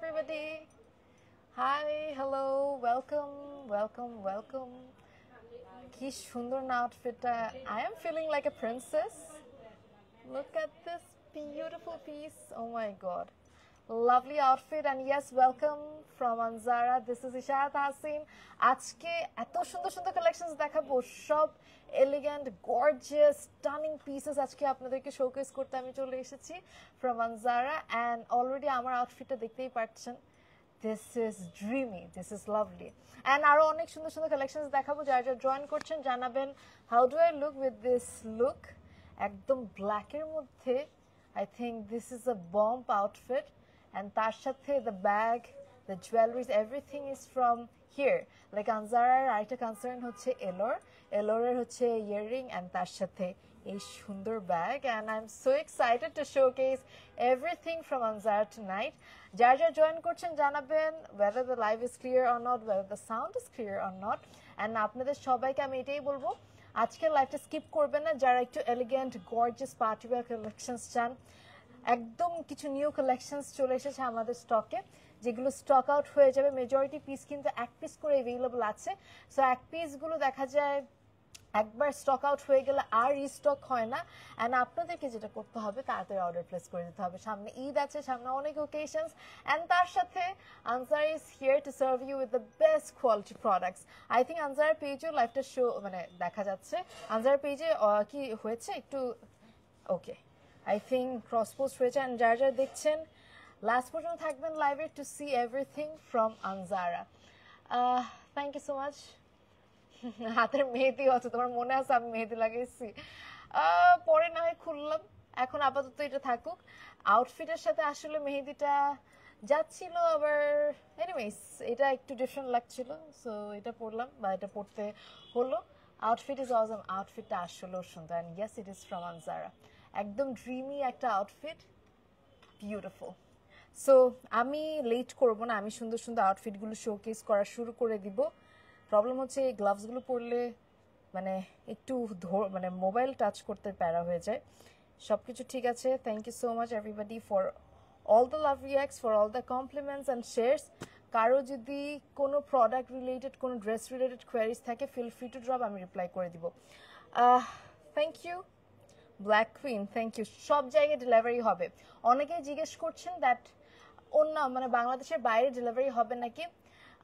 everybody. Hi, hello, welcome. কি সুন্দর না আউটফিটটা। I am feeling like a princess. Look at this beautiful piece. Oh my god. Lovely outfit and yes, welcome from Anzara. This is Isharat Hasin. আজকে এত সুন্দর সুন্দর collections দেখাবো, সব elegant gorgeous stunning pieces আজকে আপনাদেরকে শোকেস করতে আমি চলে এসেছি from Anzara and already আমার আউটফিটটা দেখতেই পাচ্ছেন। This is dreamy, this is lovely. And আরো অনেক সুন্দর সুন্দর কালেকশনস দেখাবো। যারা যারা জয়েন করছেন জানাবেন how do I look with this look? একদম ব্ল্যাকের মধ্যে I think this is a bomb outfit and তার সাথে the bag, the jewelries, everything is from here. Like Anzaraর আরেকটা কনসার্ন হচ্ছে এলোরের হচ্ছে ইয়াররিং and তার সাথে এই সুন্দর bag and I'm so excited to showcase everything from Anzara tonight. যারা যারা জয়েন করছেন জানাবেন whether the live is clear or not, whether the sound is clear or not. and আপনাদের সবাইকে আমি এটাই বলবো আজকের লাইভটা স্কিপ করবেন না। যারা একটু elegant gorgeous party wear collections চান, একদম কিছু নিউ কালেকশনস চলে এসেছে আমাদের স্টকে, যেগুলো স্টক আউট হয়ে যাবে। মেজরিটি পিস কিন্তু এক পিস করে অ্যাভেলেবল আছে। সো এক পিসগুলো দেখা যায় একবার স্টক আউট হয়ে গেলে আর রিস্টক হয় না। অ্যান্ড আপনাদেরকে যেটা করতে হবে তাড়াতাড়ি অর্ডার প্লেস করে দিতে হবে। সামনে ঈদ আছে, সামনে অনেক ওকেশনস অ্যান্ড তার সাথে Anzara is here to serve you with the best quality products. I think Anzara পেজেও লাইভটা শো মানে দেখা যাচ্ছে। আনসার পেজে কি হয়েছে একটু okay, I think cross post হয়েছে। অ্যান্ড যারা যারা দেখছেন লাস্ট পর্যন্ত থাকবেন লাইভে to see everything from Anzara. Thank you so much. হাতের মেহেদি আছে, তোমার মনে আছে আমি মেহেদি লাগিয়েছি, পরে না হয় খুললাম, এখন আপাতত এটা থাকুক। আউটফিটের সাথে আসলে মেহেদিটা যাচ্ছিল, আবার এনিওয়েজ এটা একটু ডিফারেন্ট লাগছিল, সো এটা পরলাম বা এটা পরতে হলো। আউটফিট ইজ অসম, আউটফিটটা আসলেও সুন্দর and yes it is from Anzara. একদম ড্রিমি একটা আউটফিট, বিউটিফুল। সো আমি লেট করবো না, আমি সুন্দর সুন্দর আউটফিটগুলো শোকেস করা শুরু করে দিব। প্রবলেম হচ্ছে এই গ্লাভসগুলো পরলে মানে একটু মানে মোবাইল টাচ করতে প্যারা হয়ে যায়। সব কিছু ঠিক আছে। Thank you so much everybody for all the love reacts, for all the compliments and shares. কারো যদি কোনো প্রোডাক্ট রিলেটেড, কোনো ড্রেস রিলেটেড কোয়ারিজ থাকে ফিল ফ্রি টু ড্রপ, আমি রিপ্লাই করে দিব। Thank you black queen, thank you. সব জায়গায় ডেলিভারি হবে। অনেকেই জিজ্ঞেস করছেন দ্যাট অন্য মানে বাংলাদেশের বাইরে ডেলিভারি হবে নাকি।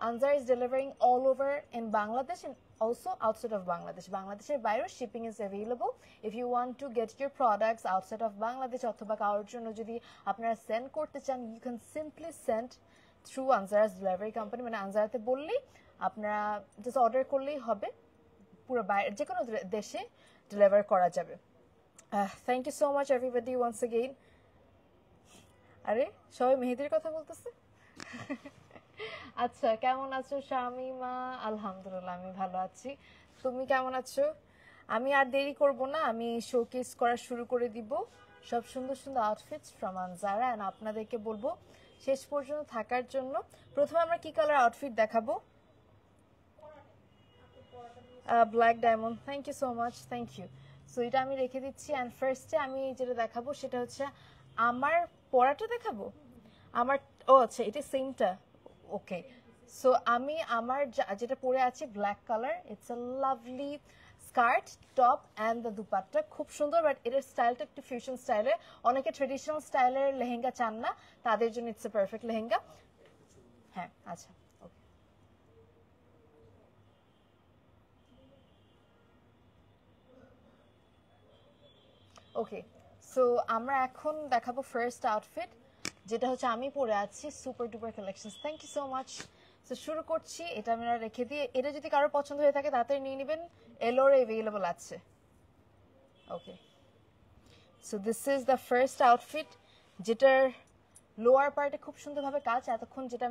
Anzara is delivering all over in Bangladesh and also outside of Bangladesh. Bangladesh's বাইরেও shipping is available. If you want to get your products outside of Bangladesh অথবা কারোর জন্য যদি আপনারা সেন্ড করতে চান, you can simply send through Anzara's delivery company. মানে আনজারাতে বললেই আপনারা জাস্ট অর্ডার করলেই হবে, পুরো বাইরে যে কোনো দেশে ডেলিভার করা যাবে। Thank you so much everybody once again. আরে সবাই মেহেদির কথা বলতেছে। আচ্ছা, কেমন আছো শামিমা? আলহামদুলিল্লাহ আমি ভালো আছি, তুমি কেমন আছো? আমি আর দেরি করব না, আমি শোকেস করা শুরু করে দিব সব সুন্দর সুন্দর আউটফিটস ফ্রম আনজারা অ্যান্ড আপনাদেরকে বলবো শেষ পর্যন্ত থাকার জন্য। প্রথমে আমরা কি কালার আউটফিট দেখাবো? Black diamond, thank you so much, thank you. So এটা আমি রেখে দিচ্ছি অ্যান্ড ফার্স্টে আমি যেটা দেখাবো সেটা হচ্ছে আমার পরাটা দেখাবো। আমার আচ্ছা এটা সেমটা, ওকে। সো আমি আমার যেটা পরে আছি black colour, it's a lovely skirt top and the dupatta খুব সুন্দর, বাট এটার স্টাইলটা একটু ফিউশন স্টাইলের। অনেকে ট্রেডিশনাল স্টাইলের লেহেঙ্গা চান না, তাদের জন্য ইটস এ পারফেক্ট লেহেঙ্গা। হ্যাঁ আচ্ছা ওকে। ওকে, সো আমরা এখন দেখাবো ফার্স্ট আউটফিট, যেটা হচ্ছে আমি পরে আছি super duper collection. Thank you so much. So শুরু করছি, এটা আমরা রেখে দিয়ে, এটা যদি কারোর পছন্দ হয়ে থাকে তাড়াতাড়ি নিয়ে নেবেন, এলোর অ্যাভেলেবল আছে। Okay, so this is the first outfit, যেটার লোয়ার পার্টে খুব সুন্দরভাবে কাজ, এতক্ষণ যেটা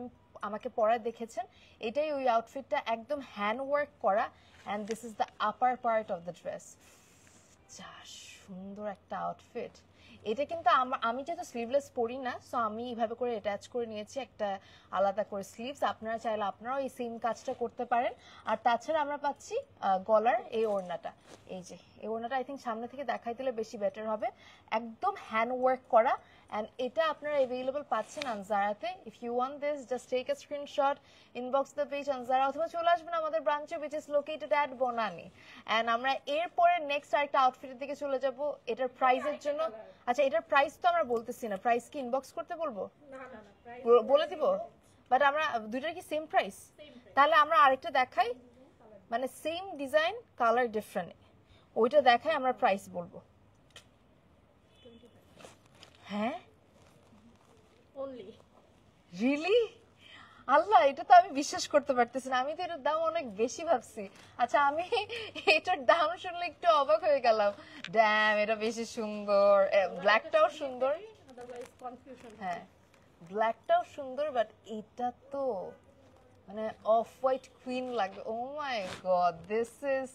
আমাকে পরায় দেখেছেন এটাই ওই আউটফিটটা, একদম হ্যান্ড ওয়ার্ক করা। And this is the upper part of the dress. যা সুন্দর একটা আউটফিট, এটা কিন্তু আমি যেহেতু স্লিভলেস পরি না, সো আমি এইভাবে করে অ্যাটাচ করে নিয়েছি একটা আলাদা করে স্লিভস। আপনারা চাইলে আপনারাও এই সেম কাজটা করতে পারেন। আর তাছাড়া আমরা পাচ্ছি গলার এই ওড়নাটা, এই যে এই ওড়নাটা আই থিঙ্ক সামনে থেকে দেখাই দিলে বেশি বেটার হবে, একদম হ্যান্ড ওয়ার্ক করা। অ্যান্ড এটা আপনারা অ্যাভেলেবল পাচ্ছেন আনজারাতে। If you want this, just take a screenshot, inbox the page Anzara, অথবা চলে আসবেন আমাদের ব্রাঞ্চে, which is located at Banani. And আমরা এরপরে নেক্সট আরেকটা আউটফিটের দিকে চলে যাব। এটার প্রাইসের জন্য, আচ্ছা এটার প্রাইস তো আমরা বলতেছি না, প্রাইস কি ইনবক্স করতে বলবো? বলে দিব, বাট আমরা দুইটার কি সেম প্রাইস? তাহলে আমরা আরেকটা দেখাই, মানে সেম ডিজাইন কালার ডিফারেন্ট, ওইটা দেখাই আমরা প্রাইস বলবো। হ্যাঁ only রিয়েলি? আল্লাহ, এটা তো আমি বিশ্বাস করতে পারতেছি না, আমি তো এটার দাম অনেক বেশি ভাবছি। আচ্ছা আমি এটার দাম শুনলে একটু অবাক হয়ে গেলাম। ড্যাম, এটা বেশি সুন্দর, ব্ল্যাকটাও সুন্দর। otherwise confusion হ্যাঁ ব্ল্যাকটাও সুন্দর, বাট এটা তো মানে অফ হোয়াইট কুইন লাগে। Oh my god, this is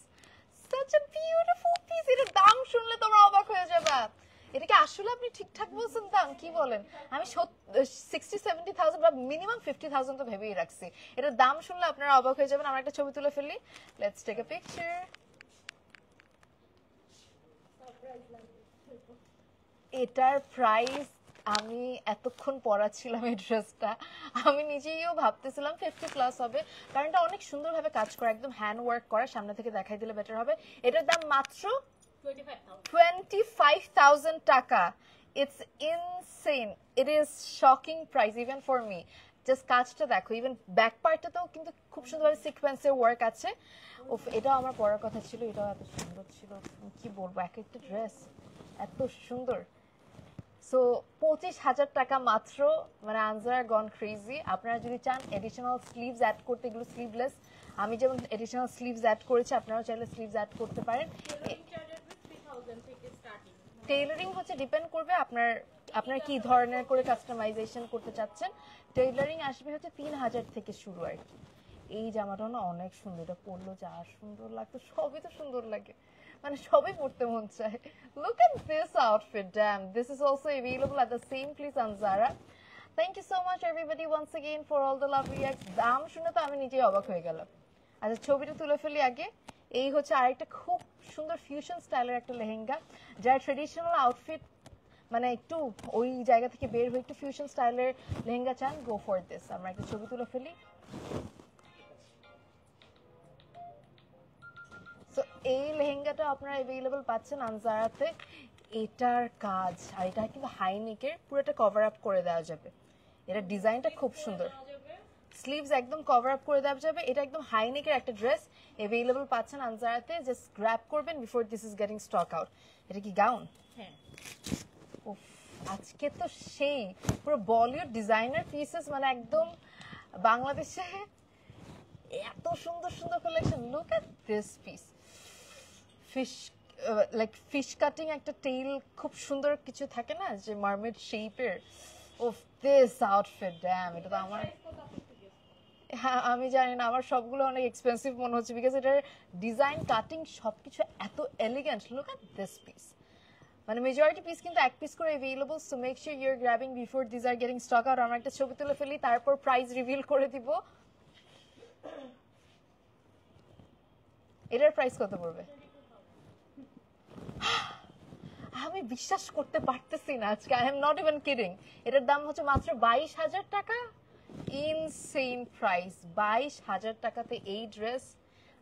such a beautiful piece. এটার দাম শুনলে তোমরা অবাক হয়ে যাবে। এটা কি আসলে আপনি ঠিকঠাক বলছেন দাম? কি বলেন? আমি 60-70,000 বা মিনিমাম 50,000 তো ভেবেই রাখছি। এটার দাম শুনলে আপনারা অবাক হয়ে যাবেন। আমরা একটা ছবি তুলে ফেলি, লেটস টেক আ পিকচার। এটার প্রাইস, আমি এতক্ষণ পরাচ্ছিলাম এই ড্রেসটা, আমি নিজেইও ভাবতেছিলাম 50+ হবে, কারণ এটা অনেক সুন্দরভাবে কাজ করা, একদম হ্যান্ড ওয়ার্ক করা। সামনে থেকে দেখাই দিলে বেটার হবে। এটার দাম মাত্র 25,000 টাকা। It's insane, it is shocking price even for me. Just কাজটা দেখো, ইভেন ব্যাক পার্টটাতেও কিন্তু খুব সুন্দরভাবে সিকোয়েন্সের ওয়ার্ক আছে। ওফ, এটাও আমার পরার কথা ছিল, এটাও এত সুন্দর ছিল, কি বলবো, এক একটা ড্রেস এত সুন্দর। সো 25,000 টাকা মাত্র, মানে আনজারা গন ক্রেজি। আপনারা যদি চান এডিশনাল স্লিভস অ্যাড করতে, এগুলো স্লিভলেস, আমি যেমন এডিশনাল স্লিভস অ্যাড করেছি, আপনারাও চাইলে স্লিভস অ্যাড করতে পারেন। টেইলরিং হচ্ছে ডিপেন্ড করবে আপনার কি ধরনের করে কাস্টমাইজেশন করতে চাচ্ছেন। টেইলরিং আসবে হচ্ছে 3,000 থেকে শুরু আর কি। এই জামাটা না অনেক সুন্দর, এটা পরলো যা সুন্দর লাগতো, সবই তো সুন্দর লাগে, মানে সবই পড়তে মন চায়। Look at this outfit, damn. This is also available at the same place on Zara. Thank you so much everybody once again for all the love reacts. দাম শুনে তো আমি নিজেই অবাক হয়ে গেলাম। আচ্ছা ছবিটা তুলে ফেলি আগে। এই হচ্ছে আরেকটা খুব সুন্দর ফিউশন স্টাইলের একটা লেহেঙ্গা, যারা ট্রেডিশনাল আউটফিট মানে একটু ওই জায়গা থেকে বের হয়ে একটু ফিউশন স্টাইলের লেহেঙ্গা চান, গো ফর দিস। আমরা একটা ছবি তুলে ফেলি। সো এই লেহেঙ্গাটা আপনারা অ্যাভেলেবল পাচ্ছেন আনজারাতে। এটার কাজ, আর এটা কিন্তু হাই নেকের, পুরোটা কভার আপ করে দেওয়া যাবে। এটা ডিজাইনটা খুব সুন্দর, স্লিভস একদম কভার আপ করে দেওয়া যাবে। এটা একদম হাই নেকের একটা ড্রেস অ্যাভেলেবল পাচ্ছেন আনজারাতে, জাস্ট গ্র্যাব করবেন before this is getting stock out. এটা কি গাউন? হ্যাঁ, উফ, আজকে তো সেই পুরো বলিউড ডিজাইনার পিসেস, মানে একদম বাংলাদেশে এত সুন্দর সুন্দর collection. Look at this piece, fish like fish cutting একটা টেইল, খুব সুন্দর কিছু থাকে না যে মারমেড শেপের। ওফ, দিস আউটফিট, ড্যাম, এটা তো আমার, হ্যাঁ আমি জানি না, আমার সবগুলো অনেক এক্সপেন্সিভ মনে হচ্ছে, বিকজ এটার ডিজাইন কাটিং সবকিছু এত elegant. Look at this piece, মানে মেজরিটি পিস কিন্তু এক পিস করে available, so make sure you are grabbing before this are getting stock out. আমরা একটা ছবি তুলে ফেলি, তারপর প্রাইস রিভিল করে দিব। এটার প্রাইস কত পড়বে? আমি বিশ্বাস করতে পারতেছি না আজকে, I am not even kidding. এটার দাম হচ্ছে মাত্র 22,000 টাকা। ইনসেইন প্রাইস, 22,000 টাকাতে এই dress.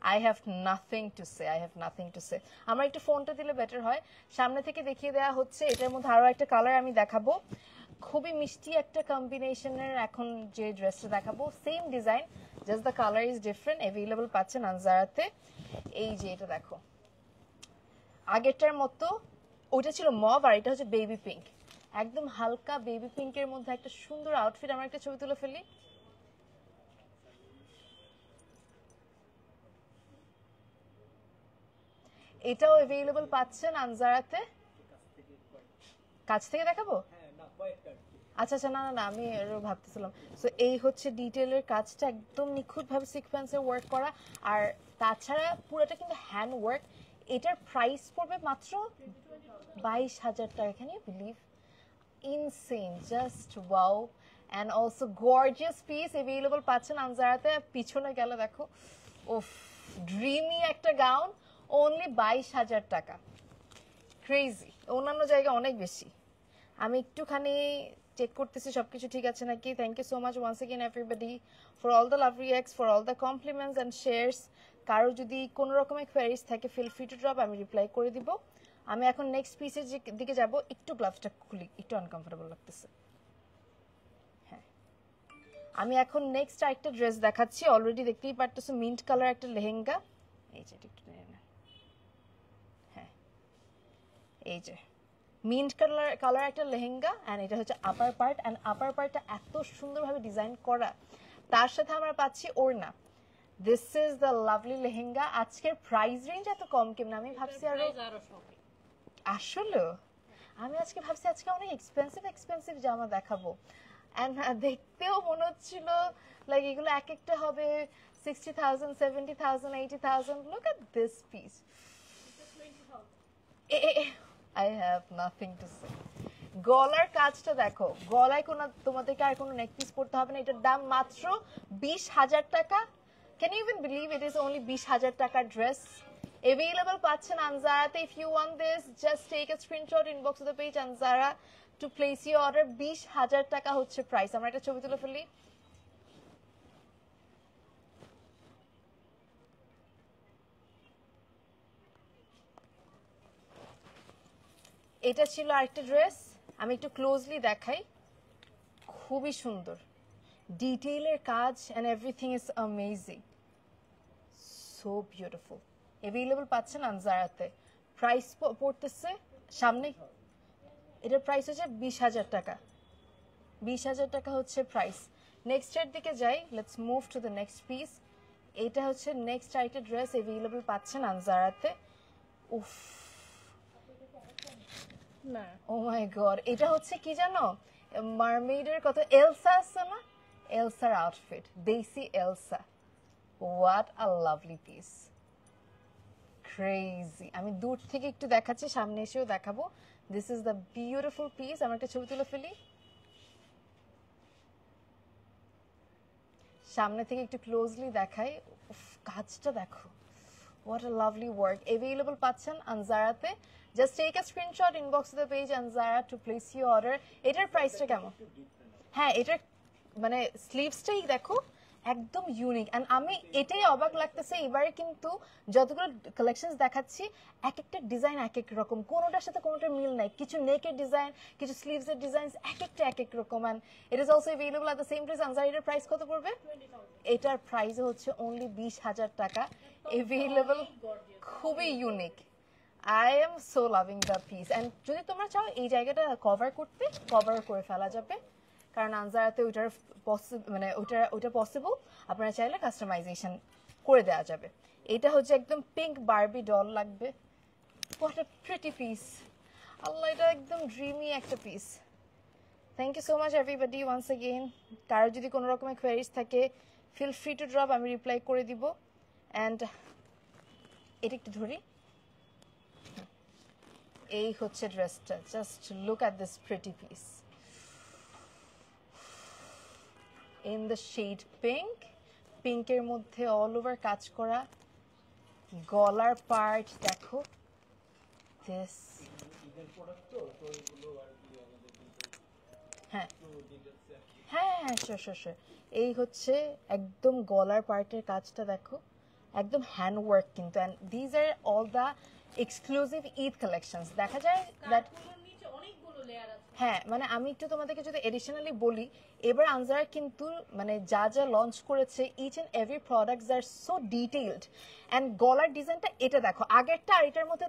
I have nothing to say, I have nothing to সে। আমরা একটু ফোনটা দিলে বেটার হয়, সামনে থেকে দেখিয়ে দেওয়া হচ্ছে। এটার মধ্যে আরো একটা কালার আমি দেখাবো, খুবই মিষ্টি একটা কম্বিনেশনের। এখন যে ড্রেসটা দেখাবো same design, just the colour is different. Available পাচ্ছেন আনজারাতে। এই যে এটা দেখো, আগেরটার মতো ওটা ছিল মভ, আর এটা হচ্ছে বেবি পিঙ্ক, একদম হালকা বেবি পিঙ্কের মধ্যে একটা সুন্দর আউটফিট। আমরা একটা ছবি তুলে ফেলি। এটাও অ্যাভেলেবল পাচ্ছেন আনজারাতে। কাছ থেকে দেখাবো? আচ্ছা আচ্ছা, না না না, আমি এরও ভাবতেছিলাম। সো এই হচ্ছে ডিটেইলের কাজটা, একদম নিখুঁতভাবে সিকোয়েন্সের ওয়ার্ক করা, আর তাছাড়া পুরোটা কিন্তু হ্যান্ড ওয়ার্ক। এটার প্রাইস পড়বে মাত্র 22,000 টাকা, can you believe? Insane, just wow. And also gorgeous piece available পাচ্ছেন আনজারাতে। পিছনে গেলে দেখো, ওফ, ড্রিমি একটা গাউন, only 22,000 টাকা। ক্রেজি, অন্যান্য জায়গায় অনেক বেশি। আমি একটুখানি চেক করতেছি সবকিছু ঠিক আছে নাকি। Thank you so much once again everybody for all the love reacts, for all the compliments and shares. কারো যদি কোনো রকমের কোয়ারিজ থাকে ফিল ফ্রি টু ড্রপ, আমি রিপ্লাই করে দিব। আমি এখন নেক্সট পিসের দিকে যাব। একটু গ্লাভসটা খুলি, একটু আনকমফোর্টেবল লাগতেছে। হ্যাঁ, আমি এখন নেক্সট আরেকটা ড্রেস দেখাচ্ছি। অলরেডি দেখতেই পারতেছো মিন্ট কালার একটা লেহেঙ্গা। এই যে একটু হ্যাঁ, এই যে মিন্ট কালার একটা লেহেঙ্গা, অ্যান্ড এটা হচ্ছে আপার পার্ট, অ্যান্ড আপার পার্টটা এত সুন্দরভাবে ডিজাইন করা, তার সাথে আমরা পাচ্ছি ওড়না। This is the lovely lehenga. আজকের প্রাইস রেঞ্জ এত কম কেমন? আমি ভাবছি আরো, আসলে আমি আজকে ভাবছি আজকে অনেক এক্সপেন্সিভ জামা দেখাবো, অ্যান্ড দেখতেও মনে হচ্ছিল লাইক এগুলো এক একটা হবে 60,000, 70,000, 80,000। Look at this piece. I have nothing to say. গলার কাজটা দেখো, গলায় কোনো তোমাদেরকে আর কোনো নেক পিস পড়তে হবে না। এটার দাম মাত্র 20,000 টাকা। Can you even believe it is only 20,000 টাকার ড্রেস? Available পাচ্ছেন আনজারাতে। If you want this, just take a screenshot, inbox to the page Anzara to place your order. 20,000 টাকা হচ্ছে প্রাইস। আমরা একটা ছবি তুলে ফেলি। এটা ছিল আরেকটা ড্রেস, আমি একটু ক্লোজলি দেখাই। খুবই সুন্দর, ডিটেইলের কাজ, and everything is amazing, so beautiful. Available পাচ্ছেন আনজারাতে। প্রাইস পড়তেছে সামনে, এটার প্রাইস হচ্ছে 20,000 টাকা। 20,000 টাকা হচ্ছে প্রাইস। নেক্সট এর দিকে যাই, let's move to the next piece. এটা হচ্ছে নেক্সট আরেকটা ড্রেস অ্যাভেলেবল পাচ্ছেন আনজারাতে। উফ, না, ও মাই গড, এটা হচ্ছে কি জানো, মারমেইডের কথা, এলসা আছে না, এলসার আউটফিট, দেশি Elsa. What a lovely piece, crazy. আমি দূর থেকে একটু দেখাচ্ছি, সামনে এসেও দেখাবো। This is the beautiful piece. আমরা একটা ছবি তুলে ফেলি। সামনে থেকে একটু ক্লোজলি দেখাই। কাজটা দেখো, what a lovely work. Available পাচ্ছেন আনজারাতে। Just take a screenshot, inbox to the page Anzara to place your order. এটার প্রাইসটা কেমন? হ্যাঁ, এটার মানে স্লিভসটাই দেখো একদম ইউনিক, এন্ড আমি এটাই অবাক লাগতেছে এবারে কিন্তু যতগুলো কালেকশনস দেখাচ্ছি এক একটা ডিজাইন এক এক রকম, কোনোটার সাথে কোনোটার মিল নাই। কিছু নেকের ডিজাইন, কিছু স্লিভসের ডিজাইন, এক একটা এক এক রকম, and it is also available at the same price. Anzara, এটার প্রাইস কত পড়বে? এটার প্রাইস হচ্ছে অনলি 20,000 টাকা। অ্যাভেলেবল, খুবই unique. I am so loving the piece, and যদি তোমরা চাও এই জায়গাটা কভার করতে, কভার করে ফেলা যাবে, কারণ আনজারাতে ওইটার মানে ওইটা পসিবল। আপনারা চাইলে কাস্টমাইজেশন করে দেওয়া যাবে। এটা হচ্ছে একদম পিঙ্ক বারবি ডল লাগবে। হোয়াট আ প্রিটি পিস, আল্লাহ, এটা একদম ড্রিমি একটা piece. Thank you so much everybody once again. কারো যদি কোনো রকমের কোয়ারিজ থাকে ফিল ফ্রি টু ড্রপ, আমি রিপ্লাই করে দিব। অ্যান্ড এটা একটু ধরি, এই হচ্ছে ড্রেসটা। Just look at this pretty piece in the shade pink. পিঙ্কের মধ্যে অল ওভার কাজ করা। গলার পার্ট দেখো, দিস, হ্যাঁ হ্যাঁ হ্যাঁ, শিওর। এই হচ্ছে একদম গলার পার্টের কাজটা দেখো, একদম হ্যান্ড ওয়ার্ক কিন্তু, and these are all the exclusive Eid collections. দেখা যায় দ্যাট, হ্যাঁ, মানে আমি একটু তোমাদেরকে যদি এডিশনালি বলি, এবার আনজারা কিন্তু মানে যা যা লঞ্চ করেছে, each and every products are so detailed. And গলার ডিজাইনটা এটা দেখো, আগেরটা আর এটার মধ্যে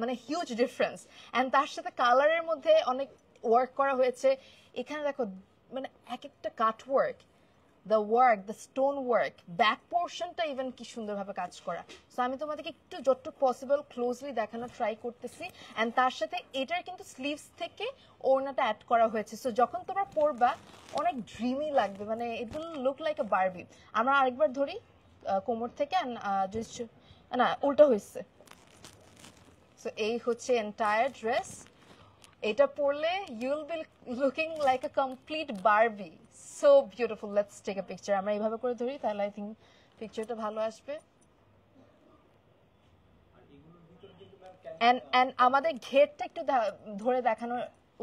মানে হিউজ ডিফারেন্স, অ্যান্ড তার সাথে কালারের মধ্যে অনেক ওয়ার্ক করা হয়েছে। এখানে দেখো মানে এক একটা কাট work, the work, the stone work, back পোর্শনটা ইভেন কি সুন্দরভাবে কাজ করা। সো আমি তোমাদেরকে একটু যতটুকু পসিবল ক্লোজলি দেখানোর ট্রাই করতেছি। অ্যান্ড তার সাথে এটার কিন্তু স্লিভস থেকে ওড়নাটা অ্যাড করা হয়েছে। সো যখন তোমরা পরবা অনেক ড্রিমি লাগবে, মানে ইট will look like a Barbie. আমরা আরেকবার ধরি কোমর থেকে, না উল্টো হয়েছে। সো এই হচ্ছে এন্টায়ার ড্রেস। এটা পরলে you'll be looking like a complete Barbie, so beautiful. Let's take a picture. আমরা এইভাবে করে ধরি, তাহলে আই থিঙ্ক পিকচারটা ভালো আসবে। এন্ড আমাদের ঘেরটা একটু ধরে দেখানো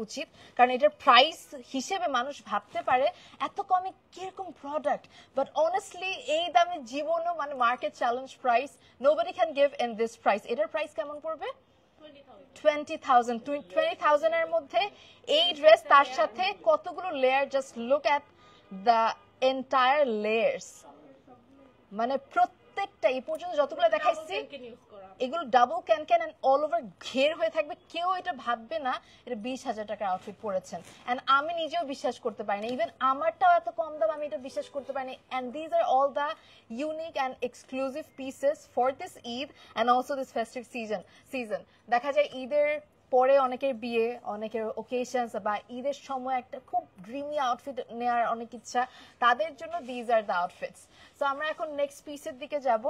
উচিত, কারণ এটার প্রাইস হিসেবে মানুষ ভাবতে পারে এত কমে কিরকম প্রোডাক্ট, বাট অনেস্টলি এই দামে জীবনও মানে market challenge price, nobody can give in this price. এটার প্রাইস কেমন পড়বে? 20,000। 20,000 এর মধ্যে এই ড্রেস, তার সাথে কতগুলো layer, just look at the entire layers, মানে প্রত্যেকটা এই পর্যন্ত যতগুলো দেখাইছি এগুলো double can can and all over ঘের হয়ে থাকবে। কেউ এটা ভাববে না এটা 20,000 টাকার আউটফিট পরেছেন। এন্ড আমি নিজেও বিশ্বাস করতে পারি না, ইভেন আমারটাও এত কম দাম আমি এটা বিশ্বাস করতে পারি না। And these are all the unique and exclusive pieces for this Eid and also this festive season. দেখা যায় ঈদের পরে অনেকের বিয়ে, অনেকের ওকেশনস বা ঈদের সময় একটা খুব ড্রিমি আউটফিট নেওয়ার অনেক ইচ্ছা, তাদের জন্য these are the outfits. So আমরা এখন নেক্সট পিসের দিকে যাব।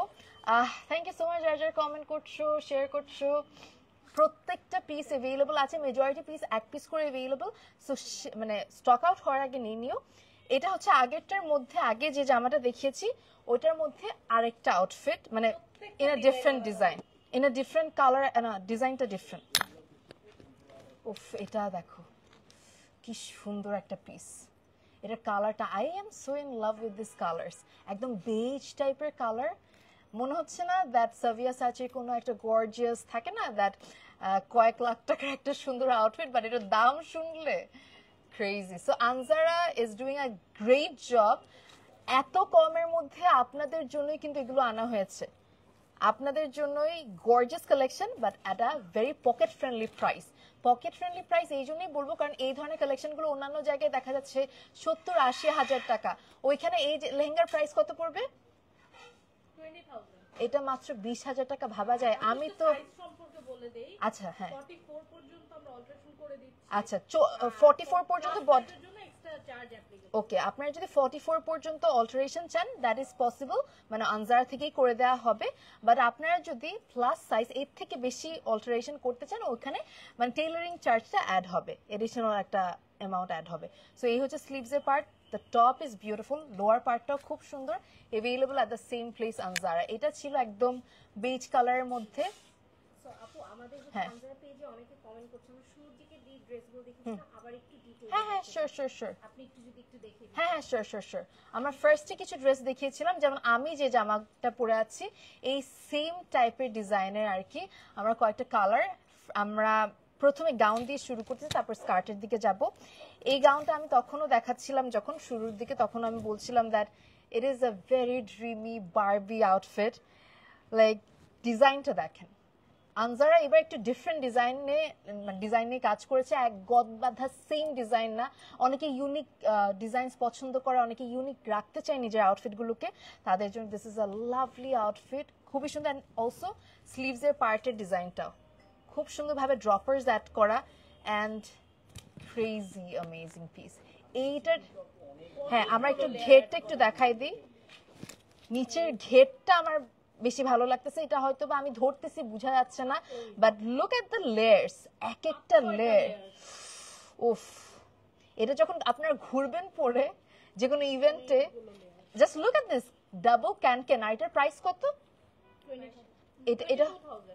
থ্যাংক ইউ সো মাচ যারা যারা কমেন্ট করছো, শেয়ার করছো। প্রত্যেকটা পিস অ্যাভেলেবল আছে, মেজরিটি পিস এক পিস করে অ্যাভেলেবল। সো মানে স্টক আউট হওয়ার আগে নিয়ে নিও। এটা হচ্ছে আগেরটার মধ্যে, আগে যে জামাটা দেখিয়েছি ওটার মধ্যে আরেকটা আউটফিট, মানে in a different design, in a different colour, ডিজাইনটা ডিফারেন্ট। উফ, এটা দেখো কি সুন্দর একটা পিস। এটা কালারটা, I am so in love with this colours. একদম বেজ টাইপের কালার, মনে হচ্ছে না দ্যাট সাভিয়া সাচির কোনো একটা গর্জিয়াস থাকে না, দ্যাট কয়েক লাখ টাকার একটা সুন্দর আউটফিট, বাট এটার দাম শুনলে crazy. So Anzara is doing a great job. এত কমের মধ্যে আপনাদের জন্যই কিন্তু এগুলো আনা হয়েছে, আপনাদের জন্যই gorgeous collection, but at a very pocket friendly price. Pocket friendly price এই জন্যই বলবো, কারণ এই ধরনের কালেকশনগুলো অন্যান্য জায়গায় দেখা যাচ্ছে 70-80 হাজার টাকা। ওইখানে এই লেহেঙ্গার প্রাইস কত পড়বে? 20,000। এটা মাত্র 20,000 টাকা। ভাবা যায়। আমি তো বলে দেই, আচ্ছা হ্যাঁ 44 পর্যন্ত আমরা অল্টারেশন করে দিচ্ছি। আচ্ছা 44 পর্যন্ত জন্য এক্সট্রা চার্জ অ্যাপ্লিকেবল। ওকে, আপনারা যদি 44 পর্যন্ত অল্টারেশন চান দ্যাট ইজ পসিবল, মানে আনজারা থেকেই করে দেওয়া হবে। বাট আপনারা যদি প্লাস সাইজ এর থেকে বেশি অল্টারেশন করতে চান, ওখানে মানে টেইলরিং চার্জটা অ্যাড হবে, এডিশনাল একটা অ্যামাউন্ট অ্যাড হবে। সো এই হচ্ছে স্লিভসের part. The top is beautiful, lower পার্টটাও খুব সুন্দর, available at the same place Anjara. এটা ছিল একদম বেজ কালারের মধ্যে। সো আপু আমাদের হ্যাঁ। আনজারা পেজে অনেকে কমেন্ট করছে, আমরা শুরুর দিকে যে ড্রেসগুলো দেখেছিলাম আবার একটু ডিটেইল। হ্যাঁ হ্যাঁ, শিওর শিওর শিওর। আপনি একটু যদি একটু দেখে দিন। হ্যাঁ হ্যাঁ, শিওর শিওর শিওর। আমরা ফার্স্টে কিছু ড্রেস দেখিয়েছিলাম, যেমন আমি যে জামাটা পরে আছি এই সেম টাইপের ডিজাইনের আর কি। আমরা কয়েকটা কালার, আমরা প্রথমে গাউন দিয়ে শুরু করতেছি, তারপর স্কার্টের দিকে যাব। এই গাউনটা আমি তখনও দেখাচ্ছিলাম যখন শুরুর দিকে, তখন আমি বলছিলাম that it is a very dreamy Barbie outfit. Like ডিজাইনটা দেখেন, আনজারা এবার একটু ডিফারেন্ট ডিজাইন নিয়ে কাজ করেছে, এক গদ বাঁধা সেম ডিজাইন না। অনেকে ইউনিক ডিজাইনস পছন্দ করে, অনেকে ইউনিক রাখতে চায় নিজের আউটফিটগুলোকে, তাদের জন্য this is a lovely outfit, খুবই সুন্দর। অ্যান্ড অলসো স্লিভসের পার্টের ডিজাইনটাও খুব সুন্দরভাবে ড্রপার্স অ্যাড করা, অ্যান্ড ক্রেজি অ্যামেজিং পিস এইটার। হ্যাঁ, আমরা একটু ঘেরটা একটু দেখাই দিই। নিচের ঘেরটা আমার বেশি ভালো লাগতেছে, এটা হয়তো বা আমি ধরতেছি বোঝা যাচ্ছে না, but look at the layers, এক একটা লেয়ার। উফ, এটা যখন আপনারা ঘুরবেন পরে যে কোনো ইভেন্টে, just look at this double can can. আর এটার প্রাইস কত? এটা এটা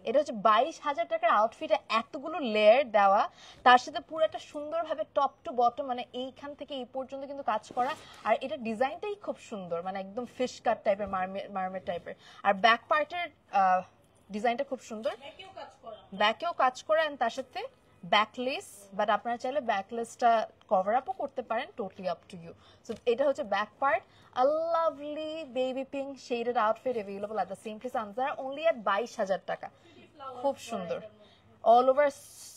এটা হচ্ছে 22,000 টাকার আউটফিটে এতগুলো লেয়ার দেওয়া, তার সাথে পুরো একটা সুন্দরভাবে টপ টু বটম, মানে এইখান থেকে এই পর্যন্ত কিন্তু কাজ করা। আর এটা ডিজাইনটাই খুব সুন্দর, মানে একদম ফিশ কাট টাইপের, মারমেড টাইপের। আর ব্যাক পার্টের ডিজাইনটা খুব সুন্দর, ব্যাকেও কাজ করা, এন্ড তার সাথে ব্যাকলেস। বাট আপনারা চাইলে ব্যাকলেসটা কভার আপও করতে পারেন, totally up to you. So এটা হচ্ছে back part. A lovely baby pink shaded outfit available at the same place Anzara, only at 22,000 টাকা। খুব সুন্দর, all over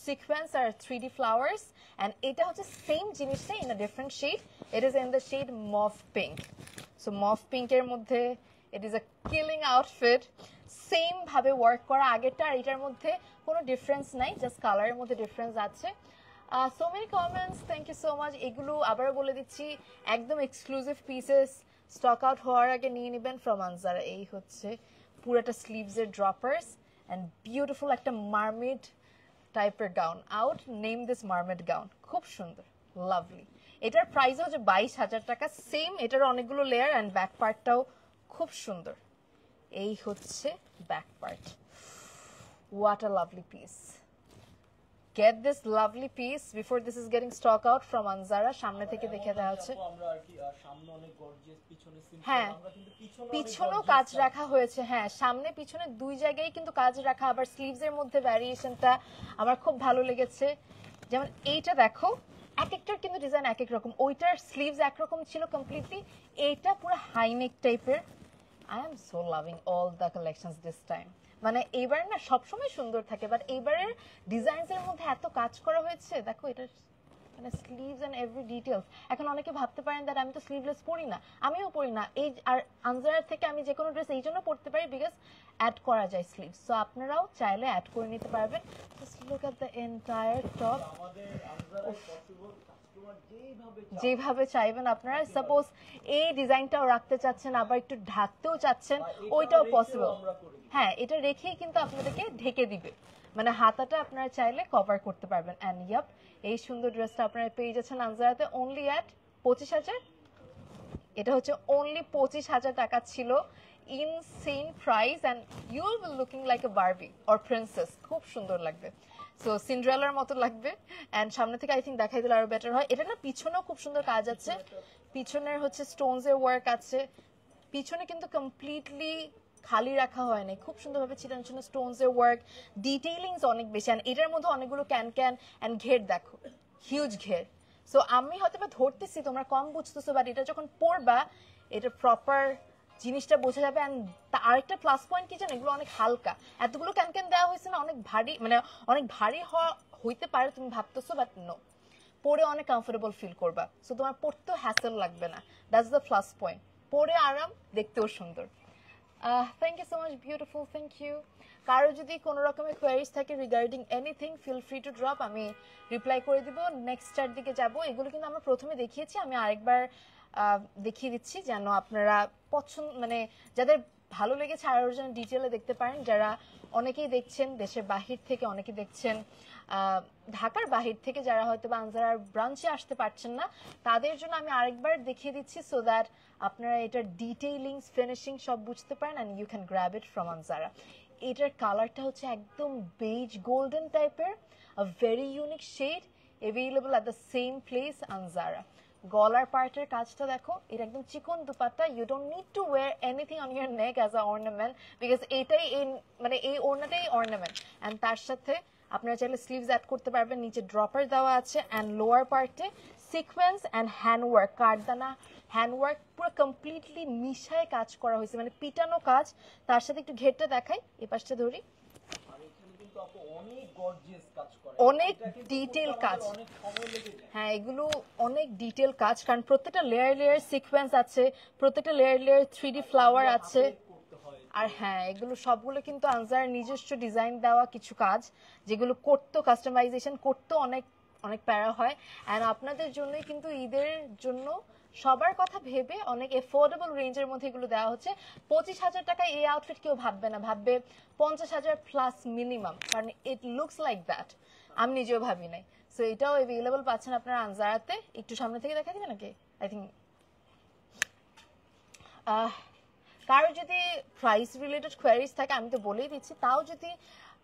sequence R 3D flowers, and এটা হচ্ছে সেম জিনিসটা in a different shade. It is in the shade mauve pink. So mauve pink এর মধ্যে it is a killing outfit. Same ভাবে work করা আগেরটা আর এটার মধ্যে কোনো ডিফারেন্স নাই, জাস্ট কালারের মধ্যে ডিফারেন্স আছে। So many comments, thank you so much. এগুলো আবারও বলে দিচ্ছি একদম এক্সক্লুসিভ পিসেস, স্টক আউট হওয়ার আগে নিয়ে নেবেন ফ্রম আনজারা। এই হচ্ছে পুরোটা স্লিভসের ড্রপার্স অ্যান্ড বিউটিফুল একটা মারমেড টাইপের gown. Out name this mermaid gown, খুব সুন্দর, লাভলি। এটার প্রাইস হচ্ছে 22,000 টাকা। সেম এটার অনেকগুলো লেয়ার অ্যান্ড ব্যাক পার্টটাও খুব সুন্দর। এই হচ্ছে back part. What a lovely piece. Get this lovely piece before this is getting stock out from Anzara. সামনে থেকে দেখে দেওয়া হচ্ছে। আমরা আর কি সামনে অনেক গর্জিয়াস, পিছনে সিম্পল, হ্যাঁ, আমরা কিন্তু পিছনেও কাজ রাখা হয়েছে। হ্যাঁ, সামনে পিছনে দুই জায়গায় কিন্তু কাজ রাখা। আবার স্লিভস এর মধ্যে ভ্যারিয়েশনটা আমার খুব ভালো লেগেছে। যেমন এইটা দেখো, এক একটার কিন্তু ডিজাইন এক এক রকম। ওইটার স্লিভস একরকম ছিল কমপ্লিটলি, এইটা পুরো হাই নেক টাইপের। I am so loving all the collections this time. মানে এইবার না সবসময় সুন্দর থাকে, বাট এইবারের ডিজাইনস এর মধ্যে এত কাজ করা হয়েছে। দেখো এটার মানে স্লিভস এন্ড এভরি ডিটেইলস। এখন অনেকে ভাবতে পারেন দ্যাট আমি তো স্লিভলেস পরি না, আমিও পরি না। এই আর আনজারা থেকে আমি যে কোনো ড্রেস এই জন্য পরতে পারি বিকজ অ্যাড করা যায় স্লিভস। সো আপনারাও চাইলে অ্যাড করে নিতে পারবেন। Just look at the entire top. আমাদের আনজারাই পসিবল, কাস্টমার যেভাবে চাইবেন আপনারা। সাপোজ এই ডিজাইনটাও রাখতে চাচ্ছেন, আবার একটু ঢাকতেও চাচ্ছেন, ওইটাও পসিবল। হ্যাঁ, এটা রেখেই কিন্তু আপনাদেরকে ঢেকে দিবে, মানে হাতাটা আপনারা চাইলে কভার করতে পারবেন। অ্যান্ড ইয়াপ, এই সুন্দর ড্রেসটা আপনারা পেয়ে যাচ্ছেন আনজারাতে অনলি অ্যাট 25,000। এটা হচ্ছে অনলি 25,000 টাকা ছিল। Insane price and you will be looking like a Barbie or princess. খুব সুন্দর লাগবে, সো সিন্ড্রেলার মতো লাগবে। অ্যান্ড সামনে থেকে আই থিঙ্ক দেখাই দিলে আরো বেটার হয়। এটা না পিছনেও খুব সুন্দর কাজ আছে। পিছনের হচ্ছে স্টোনস এর ওয়ার্ক আছে। পিছনে কিন্তু কমপ্লিটলি খালি রাখা হয় না, খুব সুন্দরভাবে চিটানো চিটানো স্টোনস এর ওয়ার্ক, ডিটেইলিংস অনেক বেশি। অ্যান্ড এটার মধ্যে অনেকগুলো ক্যান ক্যান অ্যান্ড ঘের দেখো, হিউজ ঘের। সো আমি হয়তো বা ধরতেছি তোমরা কম বুঝতেছো, বাট এটা যখন পড়বা এটা প্রপার জিনিসটা বোঝা যাবে। অ্যান্ড আরেকটা প্লাস পয়েন্ট কি জানো, এগুলো অনেক হালকা। এতগুলো ক্যান ক্যান দেওয়া হয়েছে না, অনেক ভারী, মানে অনেক ভারী হইতে পারে তুমি ভাবতেছো, বাট নো, পরে অনেক কমফোর্টেবল ফিল করবা। সো তোমার পড়তেও হ্যাসেল লাগবে না। That's the plus point. পরে আরাম, দেখতেও সুন্দর। Thank you so much beautiful, thank you. কারো যদি কোনো রকমের কোয়ারিজ থাকে regarding anything, feel free to drop, আমি রিপ্লাই করে দিব। নেক্সটটার দিকে যাব। এগুলো কিন্তু আমরা প্রথমে দেখিয়েছি, আমি আরেকবার দেখিয়ে দিচ্ছি যেন আপনারা পছন্দ, মানে যাদের ভালো লেগেছে আরও যেন ডিটেলে দেখতে পারেন। যারা অনেকেই দেখছেন দেশের বাহির থেকে, অনেকে দেখছেন ঢাকার বাহির থেকে, যারা হয়তো বা আনজারার ব্রাঞ্চে আসতে পারছেন না, তাদের জন্য আমি আরেকবার দেখিয়ে দিচ্ছি সো দ্যাট আপনারা এটার ডিটেইলিংস, ফিনিশিং সব বুঝতে পারেন and you can grab it from Anzara. এটার কালারটা হচ্ছে একদম বেজ গোল্ডেন টাইপের, a very unique shade, available at the same place Anzara. গলার পার্টের কাজটা দেখো, এটা একদম চিকন dupatta. You don't need to wear anything on your neck as a ornament, because এটাই মানে এই ওড়নাটাই অর্নামেন্ট। অ্যান্ড তার সাথে আপনারা চাইলে স্লিভস অ্যাড করতে পারবেন। নিচে ড্রপার দেওয়া আছে অ্যান্ড লোয়ার পার্টে সিকোয়েন্স অ্যান্ড হ্যান্ডওয়ার্ক, কাঠদানা হ্যান্ডওয়ার্ক পুরো কমপ্লিটলি মিশায় কাজ করা হয়েছে, মানে পিটানো কাজ। তার সাথে একটু ঘেরটা দেখাই, এ পাশটা ধরি, অনেক ডিটেল কাজ। হ্যাঁ, এগুলো অনেক ডিটেল কাজ, কারণ প্রত্যেকটা লেয়ার লেয়ার সিকোয়েন্স আছে, প্রত্যেকটা লেয়ার লেয়ার 3D ফ্লাওয়ার আছে। আর হ্যাঁ, এগুলো সবগুলো কিন্তু আনজারার নিজস্ব ডিজাইন দেওয়া কিছু কাজ, যেগুলো করতো কাস্টমাইজেশন করতো অনেক অনেক প্যারা হয়। অ্যান্ড আপনাদের জন্যই কিন্তু ঈদের জন্য সবার কথা ভেবে অনেক এফোর্ডেবল রেঞ্জের মধ্যে এগুলো দেওয়া হচ্ছে। 25,000 টাকায় এই আউটফিট কেউ ভাববে না, ভাববে 50,000 প্লাস মিনিমাম, কারণ ইট লুকস লাইক দ্যাট। আমি নিজেও ভাবি নাই। সো এটাও অ্যাভেলেবল পাচ্ছেন আপনারা আনজারাতে। একটু সামনে থেকে দেখা দিবে নাকি? আই থিঙ্ক কারো যদি প্রাইস রিলেটেড কোয়ারিজ থাকে, আমি তো বলেই দিচ্ছি, তাও যদি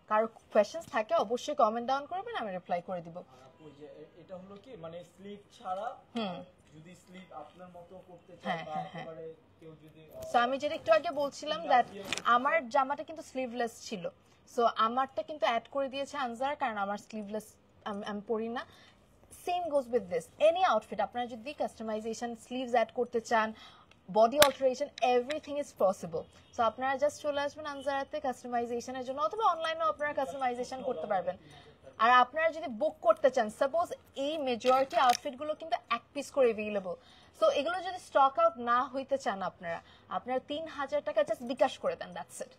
কারো কোয়েশ্চেন্স থাকে অবশ্যই কমেন্ট ডাউন করবেন, আমি রিপ্লাই করে দিব। এটা হলো কি, মানে স্লিভ ছাড়া যদি স্লিভ আপনার মতো করতে চান, বা একেবারে কেউ যদি, সো আমি যেটা একটু আগে বলছিলাম দ্যাট আমার জামাটা কিন্তু স্লিভলেস ছিল, সো আমারটা কিন্তু অ্যাড করে দিয়েছে আনজার, কারণ আমার স্লিভলেস আমি পরি না। Same goes with this, any outfit আপনারা যদি কাস্টমাইজেশন, স্লিভস অ্যাড করতে চান, body alteration, everything is possible. So আপনারা জাস্ট চলে আসবেন আনজারাতে কাস্টমাইজেশনের জন্য, অথবা অনলাইনেও আপনারা কাস্টমাইজেশন করতে পারবেন। আর আপনারা যদি বুক করতে চান, সাপোজ এই মেজরিটি আউটফিটগুলো কিন্তু এক পিস করে অ্যাভেলেবল, সো এগুলো যদি স্টক আউট না হইতে চান আপনারা 3,000 টাকা জাস্ট বিকাশ করে দেন, দ্যাটস ইট।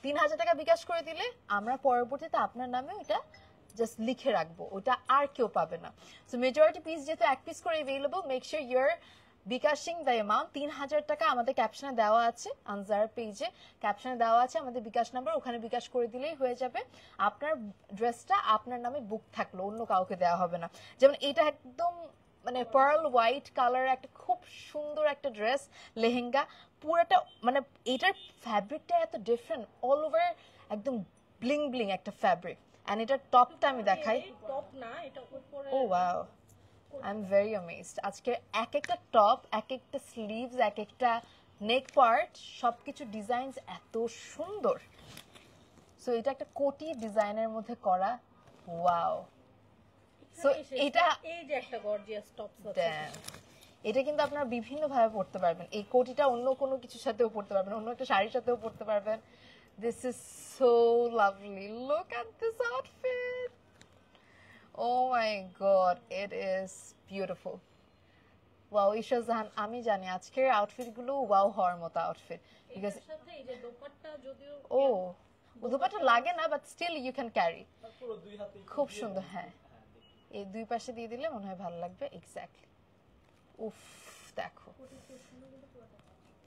3,000 টাকা বিকাশ করে দিলে আমরা পরবর্তীতে আপনার নামে ওইটা জাস্ট লিখে রাখবো, ওইটা আর কেউ পাবে না। সো মেজরিটি পিস যেহেতু এক পিস করে অ্যাভেলেবল, মেক শিওর ইউর বিকাশিং দ্য অ্যামাউন্ট 3000 টাকা আমাদের ক্যাপশনে দেওয়া আছে, আনজারা পেজে ক্যাপশনে দেওয়া আছে আমাদের বিকাশ নাম্বার, ওখানে বিকাশ করে দিলেই হয়ে যাবে। আপনার ড্রেসটা আপনার নামে বুক থাকলো, অন্য কাউকে দেওয়া হবে না। যেমন এটা একদম মানে পার্ল হোয়াইট কালার একটা খুব সুন্দর একটা ড্রেস লেহেঙ্গা, পুরোটা মানে এটার ফ্যাব্রিকটা এত ডিফারেন্ট, অল ওভার একদম ব্লিং ব্লিং একটা ফ্যাব্রিক। এন্ড এটার টপটা আমি দেখাই। টপ না, এটা উপরে। Oh wow, I am very amazed. আজকে এক একটা টপ, এক একটা স্লিভস, এক একটা নেক পার্ট, সবকিছু ডিজাইনস এত সুন্দর। সো এটা একটা কোটি ডিজাইনের মধ্যে করা, ওয়াও। সো এটা এই যে একটা গর্জিয়াস টপ আছে, damn, এটা কিন্তু আপনারা বিভিন্ন ভাবে পড়তে পারবেন। এই কোটিটা অন্য কোনো কিছুর সাথেও পড়তে পারবেন, অন্য একটা শাড়ির সাথেও পড়তে পারবেন। This is so lovely, look at this outfit, oh my god, it is beautiful. Wow Isha Jahan, আমি জানি আজকের আউটফিট গুলো ওয়াও হওয়ার মতো আউটফিট, বিকজ এর সাথে এই যে দোপাট্টা যদিও ও দুপাটা লাগে না, but still you can carry, পুরো দুই হাতে খুব সুন্দর। হ্যাঁ, এই দুই পাশে দিয়ে দিলে মনে হয় ভালো লাগবে। এক্স্যাক্টলি, উফ দেখো